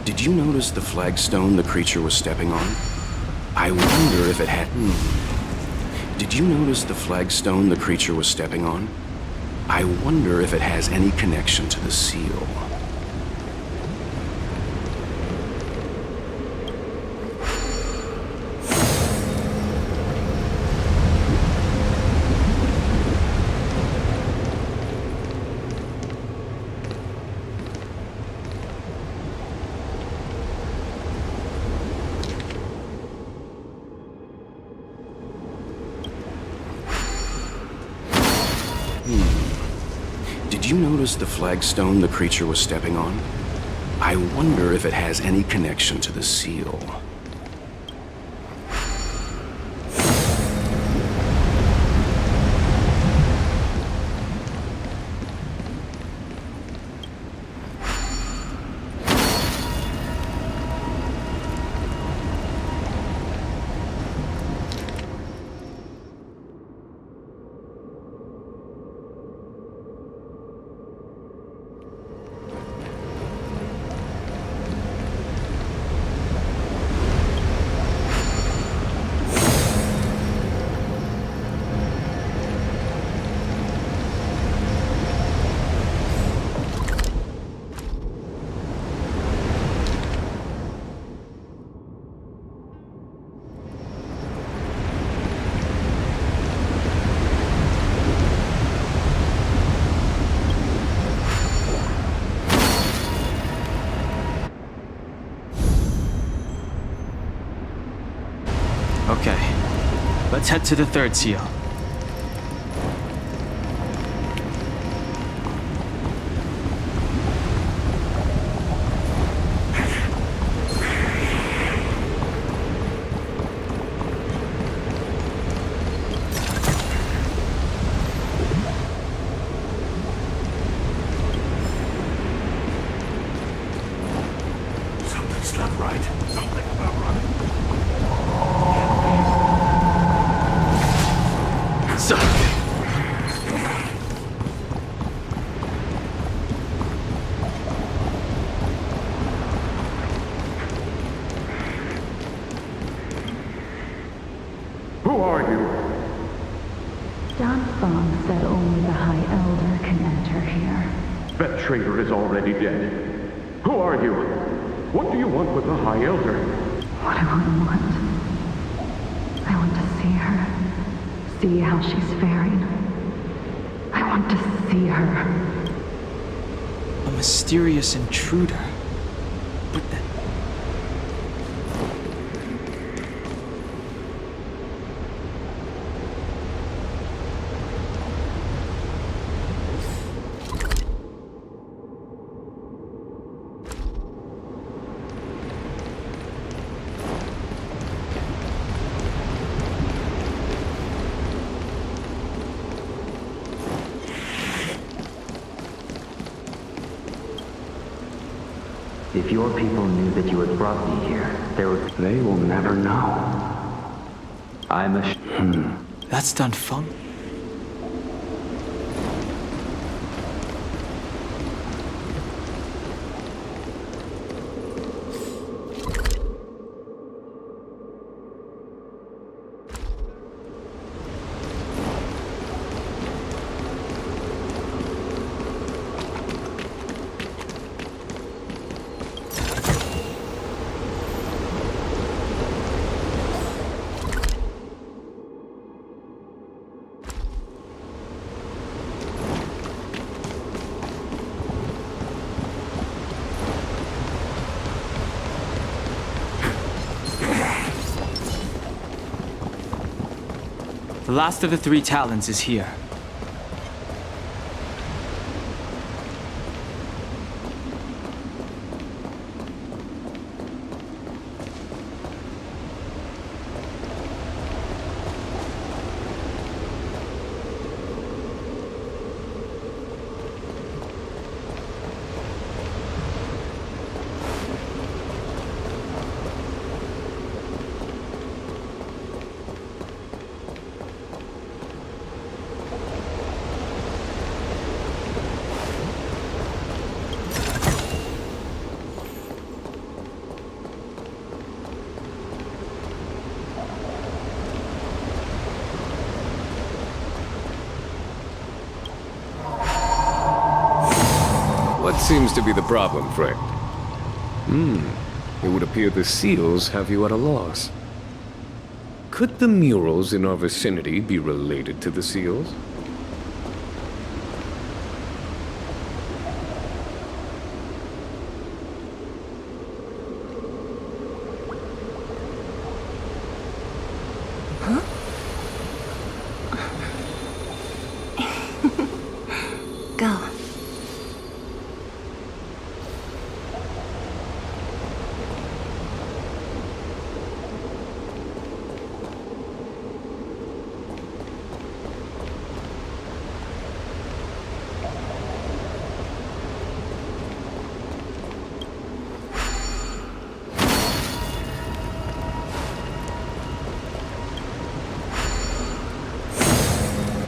[SPEAKER 5] Did you notice the flagstone the creature was stepping on? I wonder if it had... Did you notice the flagstone the creature was stepping on? I wonder if it has any connection to the seal. Did you notice the flagstone the creature was stepping on? I wonder if it has any connection to the seal.
[SPEAKER 14] Let's head to the third seal.
[SPEAKER 15] Something's not right. Something's not right.
[SPEAKER 12] Who are you?
[SPEAKER 16] Don Fong said only the High Elder can enter here.
[SPEAKER 12] That traitor is already dead. Who are you? What do you want with the High Elder?
[SPEAKER 16] What do I want? I want to see her. See how she's faring. I want to see her.
[SPEAKER 14] A mysterious intruder. But then...
[SPEAKER 3] If your people knew that you had brought me here, they will never know. I'm a
[SPEAKER 14] That's Don Fong? The last of the three talons is here.
[SPEAKER 20] What seems to be the problem, friend? It would appear the seals have you at a loss. Could the murals in our vicinity be related to the seals?
[SPEAKER 4] Go.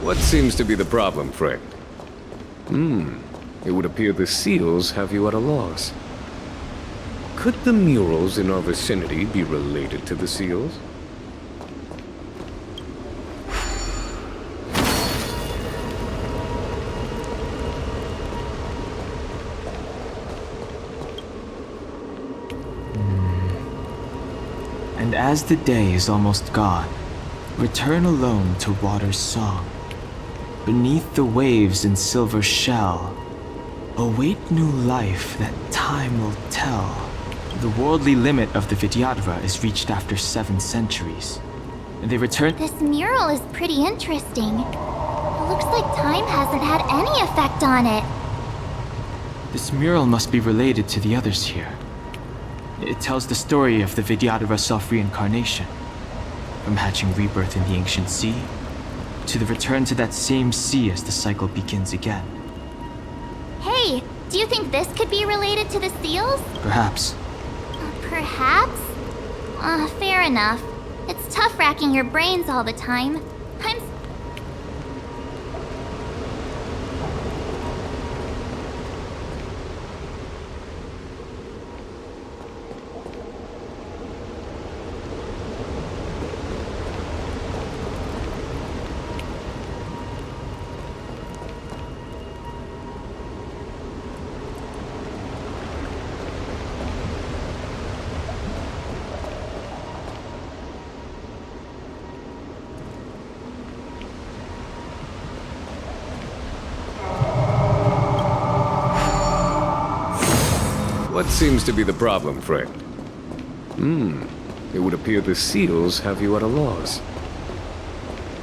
[SPEAKER 20] What seems to be the problem, friend? It would appear the seals have you at a loss. Could the murals in our vicinity be related to the seals?
[SPEAKER 14] And as the day is almost gone, return alone to water's song. Beneath the waves in silver shell, await new life that time will tell. The worldly limit of the Vidyadhara is reached after 7 centuries. They returned.
[SPEAKER 10] This mural is pretty interesting. It looks like time hasn't had any effect on it.
[SPEAKER 14] This mural must be related to the others here. It tells the story of the Vidyadhara self-reincarnation. From hatching rebirth in the ancient sea, to the return to that same sea as the cycle begins again.
[SPEAKER 10] Hey, do you think this could be related to the seals?
[SPEAKER 14] Perhaps.
[SPEAKER 10] Perhaps? Fair enough. It's tough racking your brains all the time.
[SPEAKER 20] What seems to be the problem, friend? It would appear the seals have you at a loss.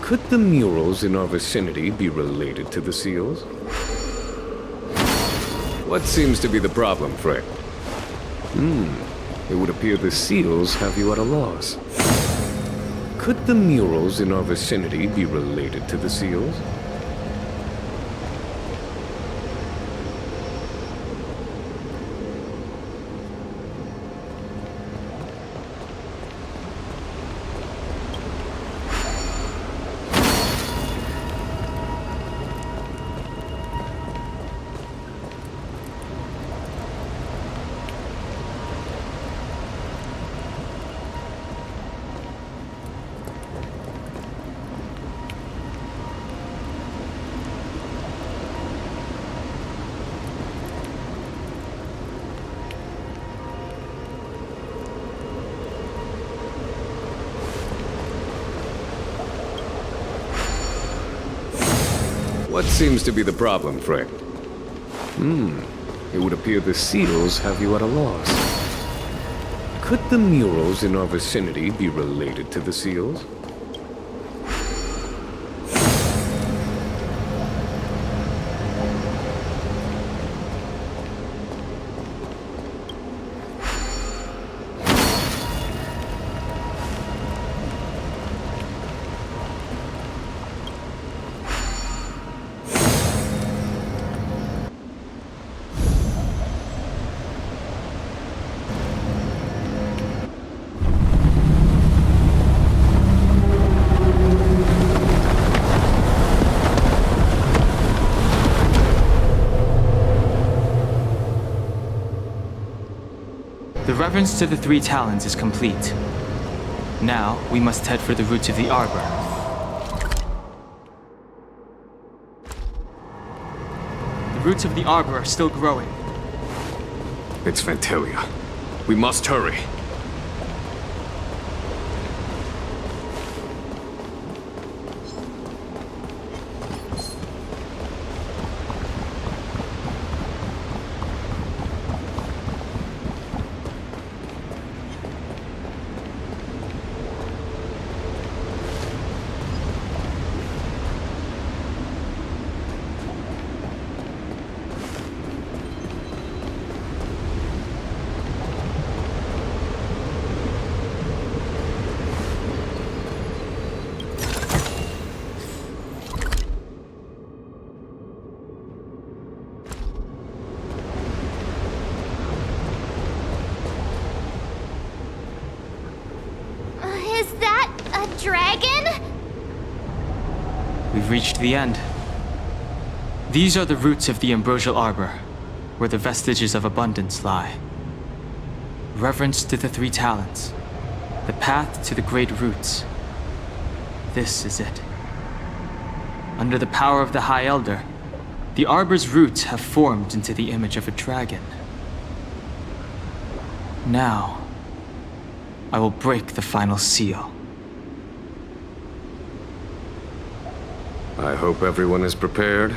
[SPEAKER 20] Could the murals in our vicinity be related to the seals? What seems to be the problem, friend? It would appear the seals have you at a loss. Could the murals in our vicinity be related to the seals? What seems to be the problem, friend? It would appear the seals have you at a loss. Could the murals in our vicinity be related to the seals?
[SPEAKER 14] The reverence to the three talons is complete. Now, we must head for the roots of the arbor. The roots of the arbor are still growing.
[SPEAKER 20] It's Fantelia. We must hurry.
[SPEAKER 10] Dragon?
[SPEAKER 14] We've reached the end. These are the roots of the ambrosial arbor, where the vestiges of abundance lie. Reverence to the three talents, the path to the great roots. This is it. Under the power of the High Elder, the arbor's roots have formed into the image of a dragon. Now, I will break the final seal.
[SPEAKER 20] I hope everyone is prepared.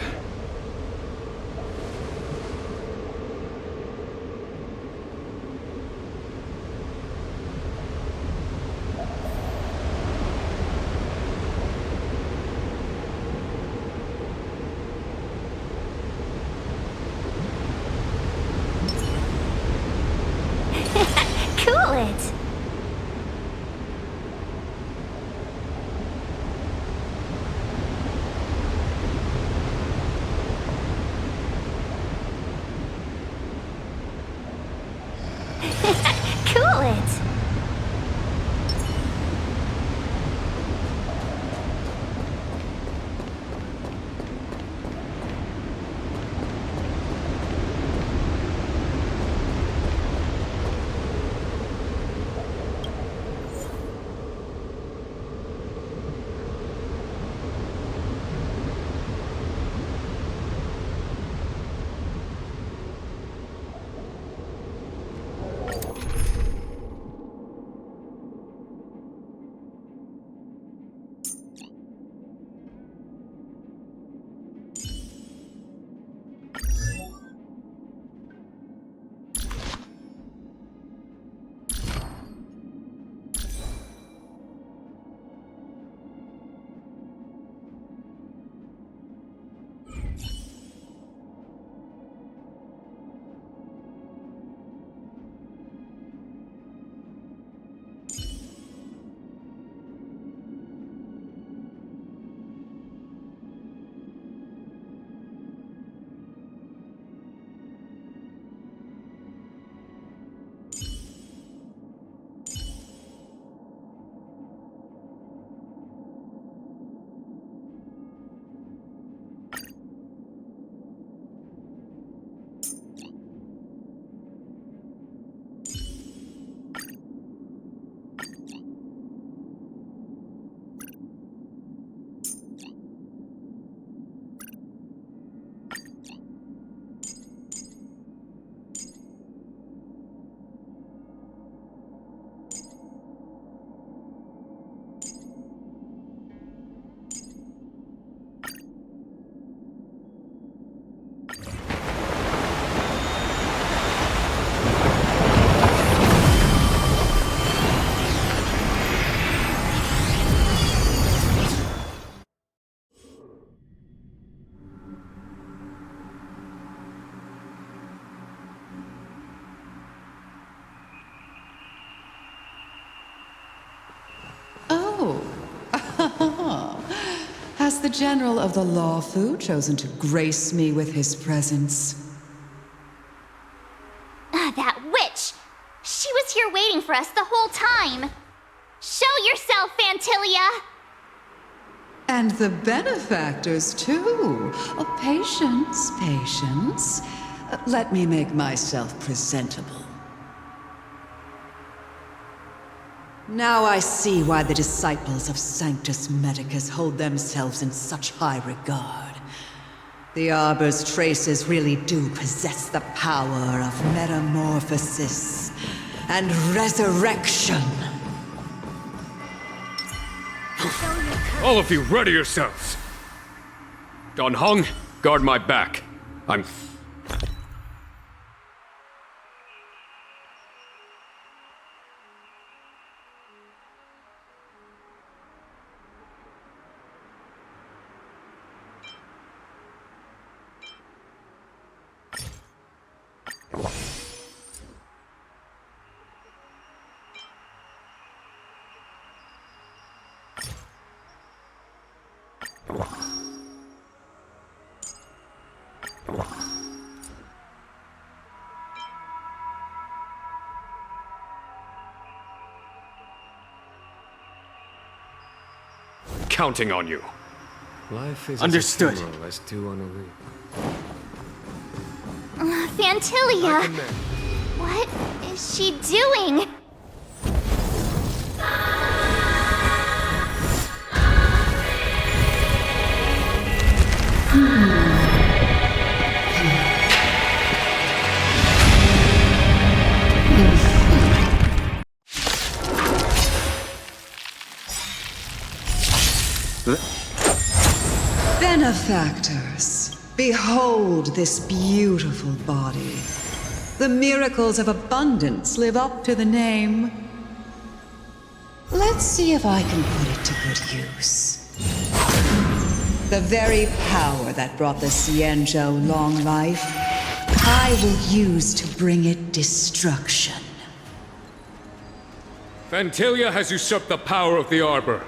[SPEAKER 13] Has the General of the Lawfu chosen to grace me with his presence?
[SPEAKER 10] That witch! She was here waiting for us the whole time! Show yourself, Fantilia!
[SPEAKER 13] And the benefactors, too. Oh, patience, patience. Let me make myself presentable. Now I see why the disciples of Sanctus Medicus hold themselves in such high regard. The Arbor's traces really do possess the power of metamorphosis and resurrection.
[SPEAKER 8] All of you, ready yourselves! Don Hong, guard my back. I'm... counting on you.
[SPEAKER 20] Life is
[SPEAKER 2] Understood.
[SPEAKER 20] as ephemeral as dew on a leaf.
[SPEAKER 10] Fantilia! What is she doing?
[SPEAKER 13] Benefactors, behold this beautiful body. The miracles of abundance live up to the name. Let's see if I can put it to good use. The very power that brought the Xianzhou long life, I will use to bring it destruction.
[SPEAKER 8] Fantilia has usurped the power of the Arbor.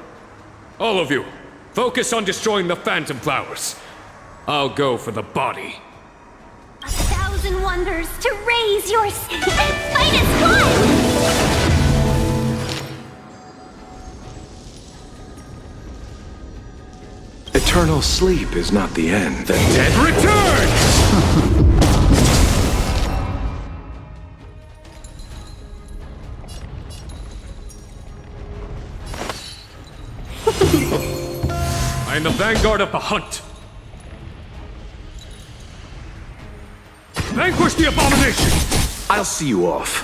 [SPEAKER 8] All of you, focus on destroying the Phantom Flowers. I'll go for the body.
[SPEAKER 10] 1,000 wonders to raise your finest blood!
[SPEAKER 1] Eternal sleep is not the end.
[SPEAKER 8] The dead return! I am the vanguard of the hunt. Vanquish the abomination!
[SPEAKER 1] I'll see you off.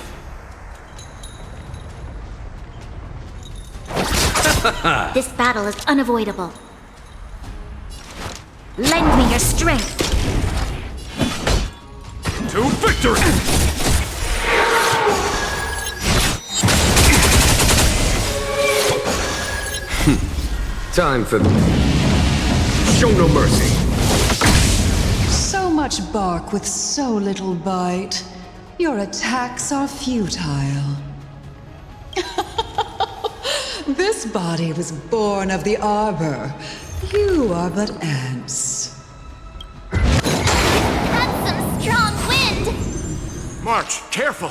[SPEAKER 10] This battle is unavoidable. Lend me your strength.
[SPEAKER 8] To victory!
[SPEAKER 20] Time for the... Show no mercy.
[SPEAKER 13] So much bark with so little bite. Your attacks are futile. This body was born of the Arbor. You are but ants.
[SPEAKER 10] That's some strong wind!
[SPEAKER 8] March, careful!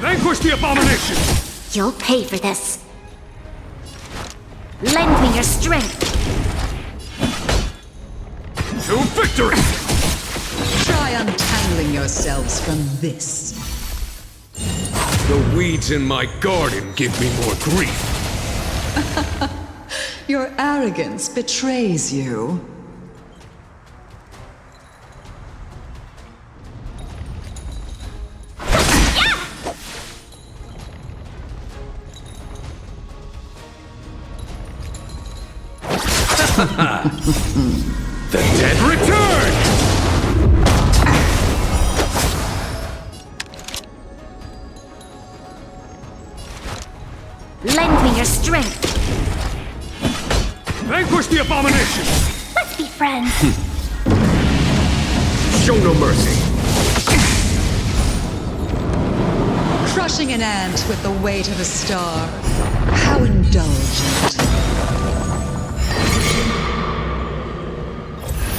[SPEAKER 8] Vanquish the abomination!
[SPEAKER 10] You'll pay for this. Lend me your strength.
[SPEAKER 8] To victory!
[SPEAKER 13] Try untangling yourselves from this.
[SPEAKER 8] The weeds in my garden give me more grief.
[SPEAKER 13] Your arrogance betrays you.
[SPEAKER 8] The dead return!
[SPEAKER 10] Lend me your strength.
[SPEAKER 8] Vanquish the abomination!
[SPEAKER 10] Let's be friends.
[SPEAKER 21] Show no mercy.
[SPEAKER 13] Crushing an ant with the weight of a star. How indulgent.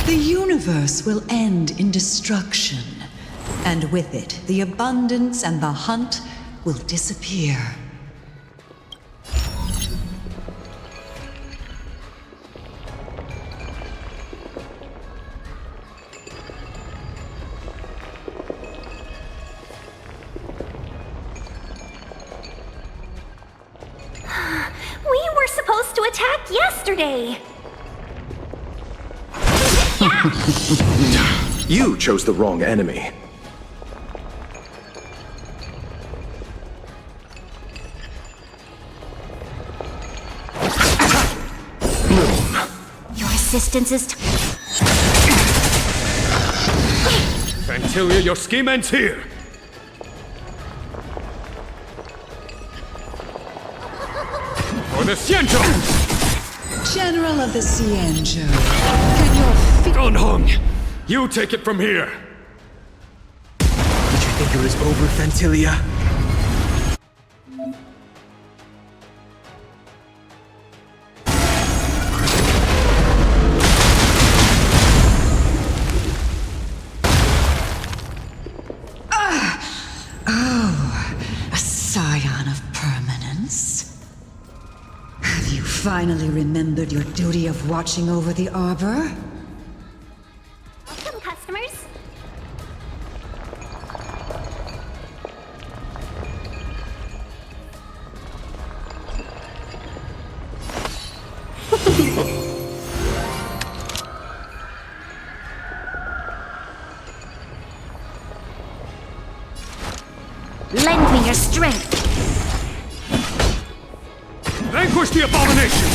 [SPEAKER 13] The universe will end in destruction, and with it, the abundance and the hunt will disappear.
[SPEAKER 10] We were supposed to attack yesterday.
[SPEAKER 1] You chose the wrong enemy.
[SPEAKER 10] Your assistance is...
[SPEAKER 8] Fantilia, your scheme ends here! For the Xianzhou!
[SPEAKER 13] General of the Xianzhou, can your feet...
[SPEAKER 8] Donghong, you take it from here!
[SPEAKER 14] Did you think it was over, Fantilia?
[SPEAKER 13] A scion of permanence? Have you finally remembered your duty of watching over the Arbor?
[SPEAKER 10] Welcome, customers.
[SPEAKER 9] Lend me your strength.
[SPEAKER 8] Vanquish the abomination!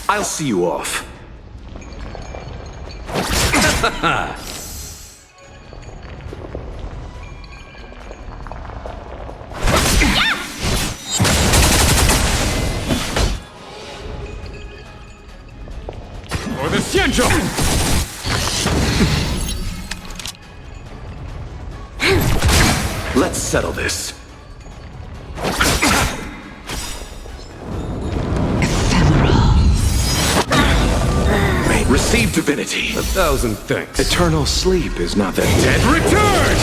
[SPEAKER 1] I'll see you off.
[SPEAKER 8] For the Xianzhou!
[SPEAKER 1] Let's settle this. May receive divinity.
[SPEAKER 5] 1,000 thanks.
[SPEAKER 1] Eternal sleep is not that dead.
[SPEAKER 8] Return!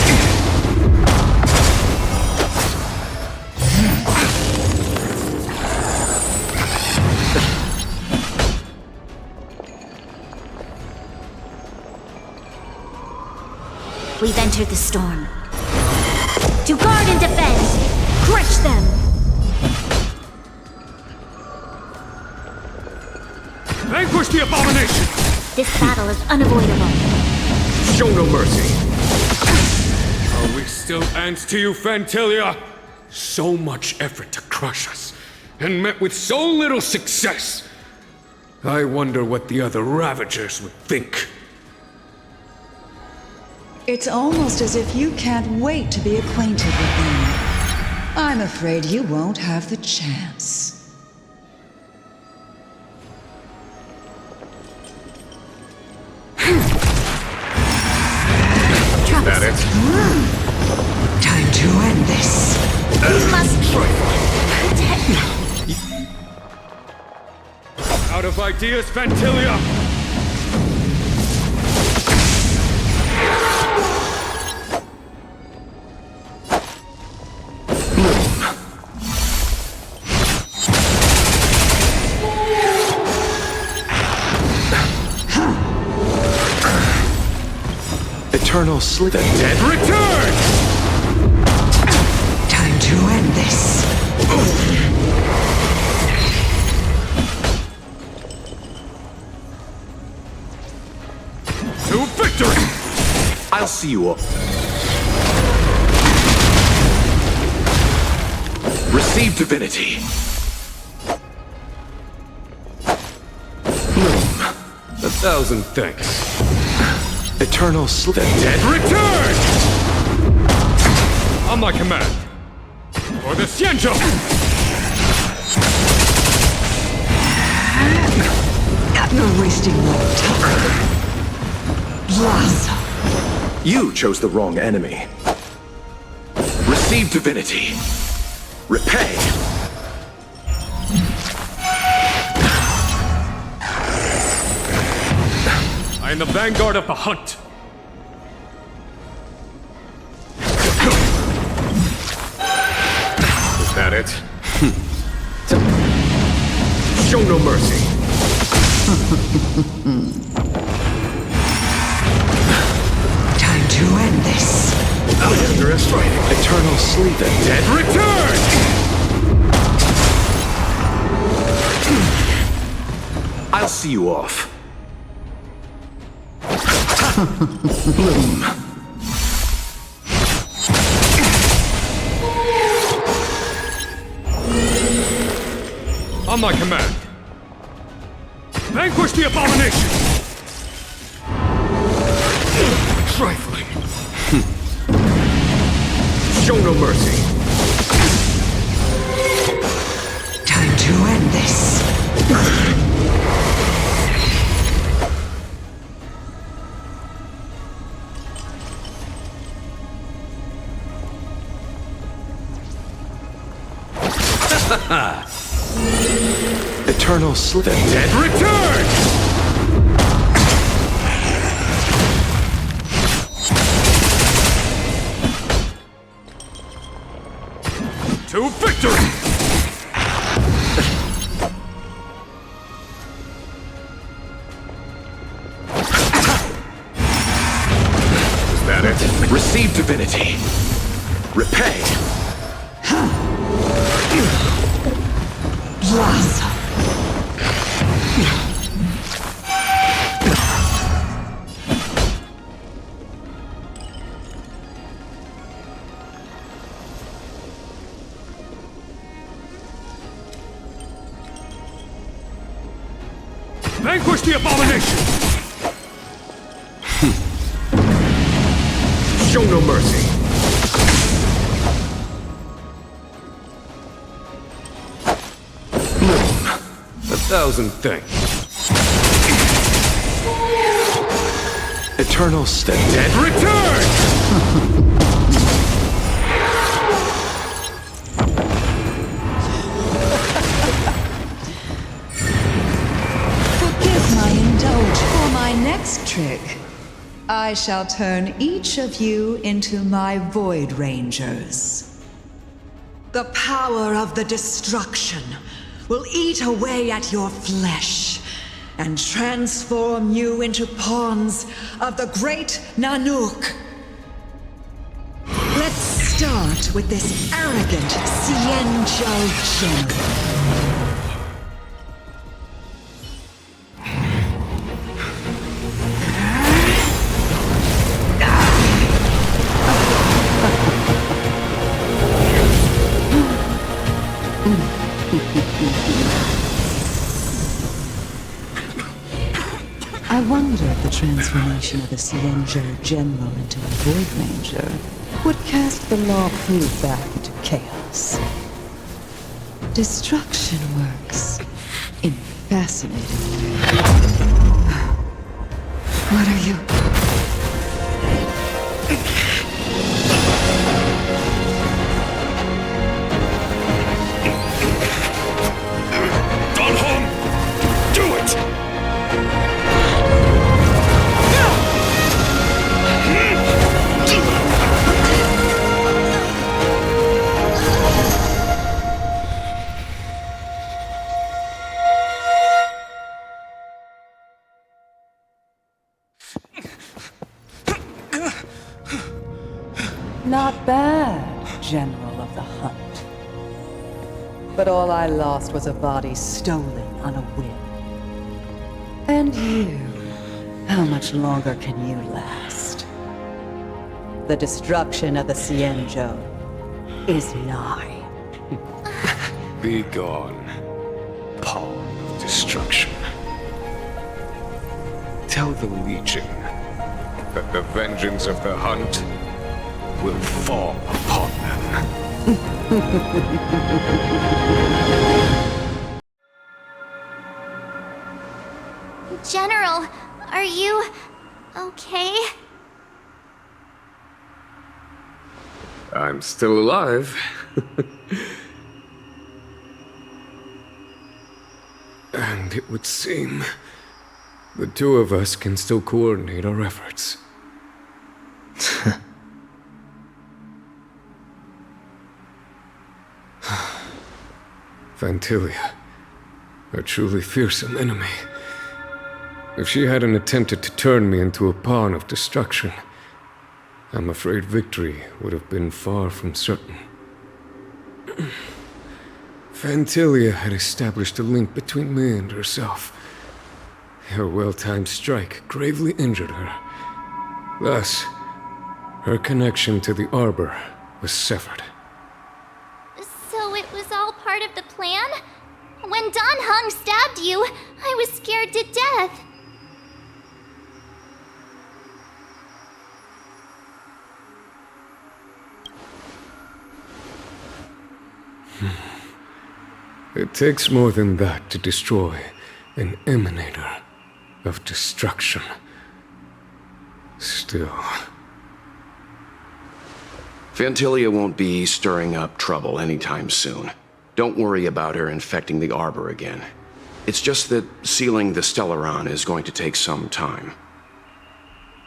[SPEAKER 9] We've entered the storm. To guard and defend! Crush them!
[SPEAKER 8] Vanquish the abomination!
[SPEAKER 9] This battle is unavoidable.
[SPEAKER 5] Show no mercy.
[SPEAKER 8] Are we still ants to you, Fantilia? So much effort to crush us, and met with so little success. I wonder what the other Ravagers would think.
[SPEAKER 13] It's almost as if you can't wait to be acquainted with them. I'm afraid you won't have the chance.
[SPEAKER 5] That it?
[SPEAKER 13] Time to end this.
[SPEAKER 9] We must protect.
[SPEAKER 8] Out of ideas, Fantilia!
[SPEAKER 1] Eternal sleep. The dead
[SPEAKER 8] return!
[SPEAKER 13] Time to end this.
[SPEAKER 8] To victory!
[SPEAKER 1] I'll see you all. Receive divinity.
[SPEAKER 5] 1,000 thanks.
[SPEAKER 1] Eternal sleep. The dead
[SPEAKER 8] return! On my command. For the Xianzhou!
[SPEAKER 13] You're wasting my time. Blossom.
[SPEAKER 1] You chose the wrong enemy. Receive divinity. Repay.
[SPEAKER 8] I am the vanguard of the hunt.
[SPEAKER 5] Is that it? Show no mercy.
[SPEAKER 13] Time to end this.
[SPEAKER 1] I underestimate eternal sleep. The dead
[SPEAKER 8] Return!
[SPEAKER 1] I'll see you off. Bloom.
[SPEAKER 8] On my command. Vanquish the abomination! Trifling.
[SPEAKER 5] Show no mercy.
[SPEAKER 13] Time to end this.
[SPEAKER 1] Eternal sleep. The dead
[SPEAKER 8] return! To victory!
[SPEAKER 5] Is that it?
[SPEAKER 1] Receive divinity. Repay.
[SPEAKER 13] Blossom.
[SPEAKER 8] Vanquish the abomination!
[SPEAKER 5] Show no mercy.
[SPEAKER 20] A thousand thanks.
[SPEAKER 1] Eternal step.
[SPEAKER 8] Dead return!
[SPEAKER 13] Forgive my indulgence. For my next trick, I shall turn each of you into my Void Rangers. The power of the destruction will eat away at your flesh and transform you into pawns of the great Nanook. Let's start with this arrogant Xianzhou general. I wonder if the transformation of the Xianzhou General into a Void Ranger would cast the Law Fu back into chaos. Destruction works in fascinating ways. What are you? Not bad, General of the Hunt. But all I lost was a body stolen on a whim. And you, how much longer can you last? The destruction of the Xianzhou is nigh.
[SPEAKER 20] Be gone, pawn of destruction. Tell the Legion that the vengeance of the Hunt will fall upon them.
[SPEAKER 10] General, are you okay?
[SPEAKER 20] I'm still alive.
[SPEAKER 8] And it would seem the two of us can still coordinate our efforts. Fantilia, a truly fearsome enemy. If she hadn't attempted to turn me into a pawn of destruction, I'm afraid victory would have been far from certain. Fantilia had established a link between me and herself. Her well-timed strike gravely injured her. Thus, her connection to the Arbor was severed.
[SPEAKER 10] So it was all part of the plan? When Don Hung stabbed you, I was scared to death.
[SPEAKER 8] It takes more than that to destroy an emanator of destruction. Still.
[SPEAKER 5] Fantilia won't be stirring up trouble anytime soon. Don't worry about her infecting the Arbor again. It's just that sealing the Stellaron is going to take some time.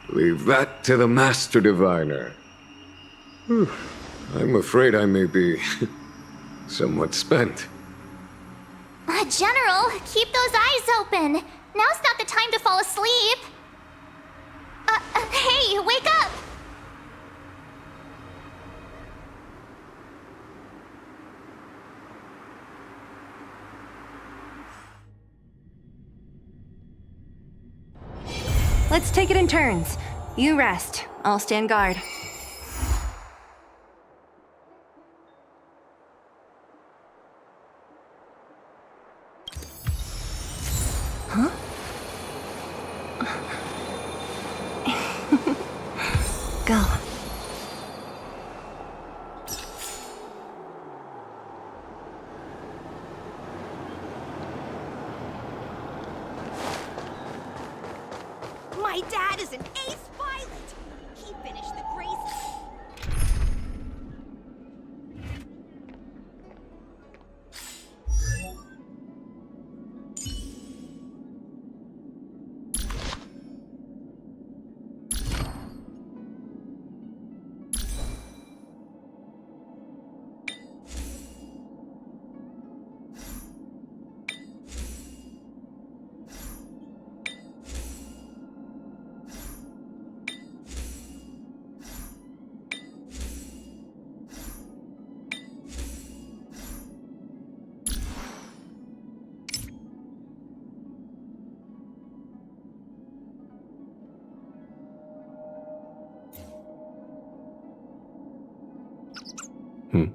[SPEAKER 20] Leave that to the Master Diviner. I'm afraid I may be somewhat spent.
[SPEAKER 10] General, keep those eyes open. Now's not the time to fall asleep. Hey, wake up!
[SPEAKER 7] Let's take it in turns. You rest. I'll stand guard. Huh? Go.
[SPEAKER 22] My dad is an ace pilot! He finished the Grace...
[SPEAKER 20] Hmm.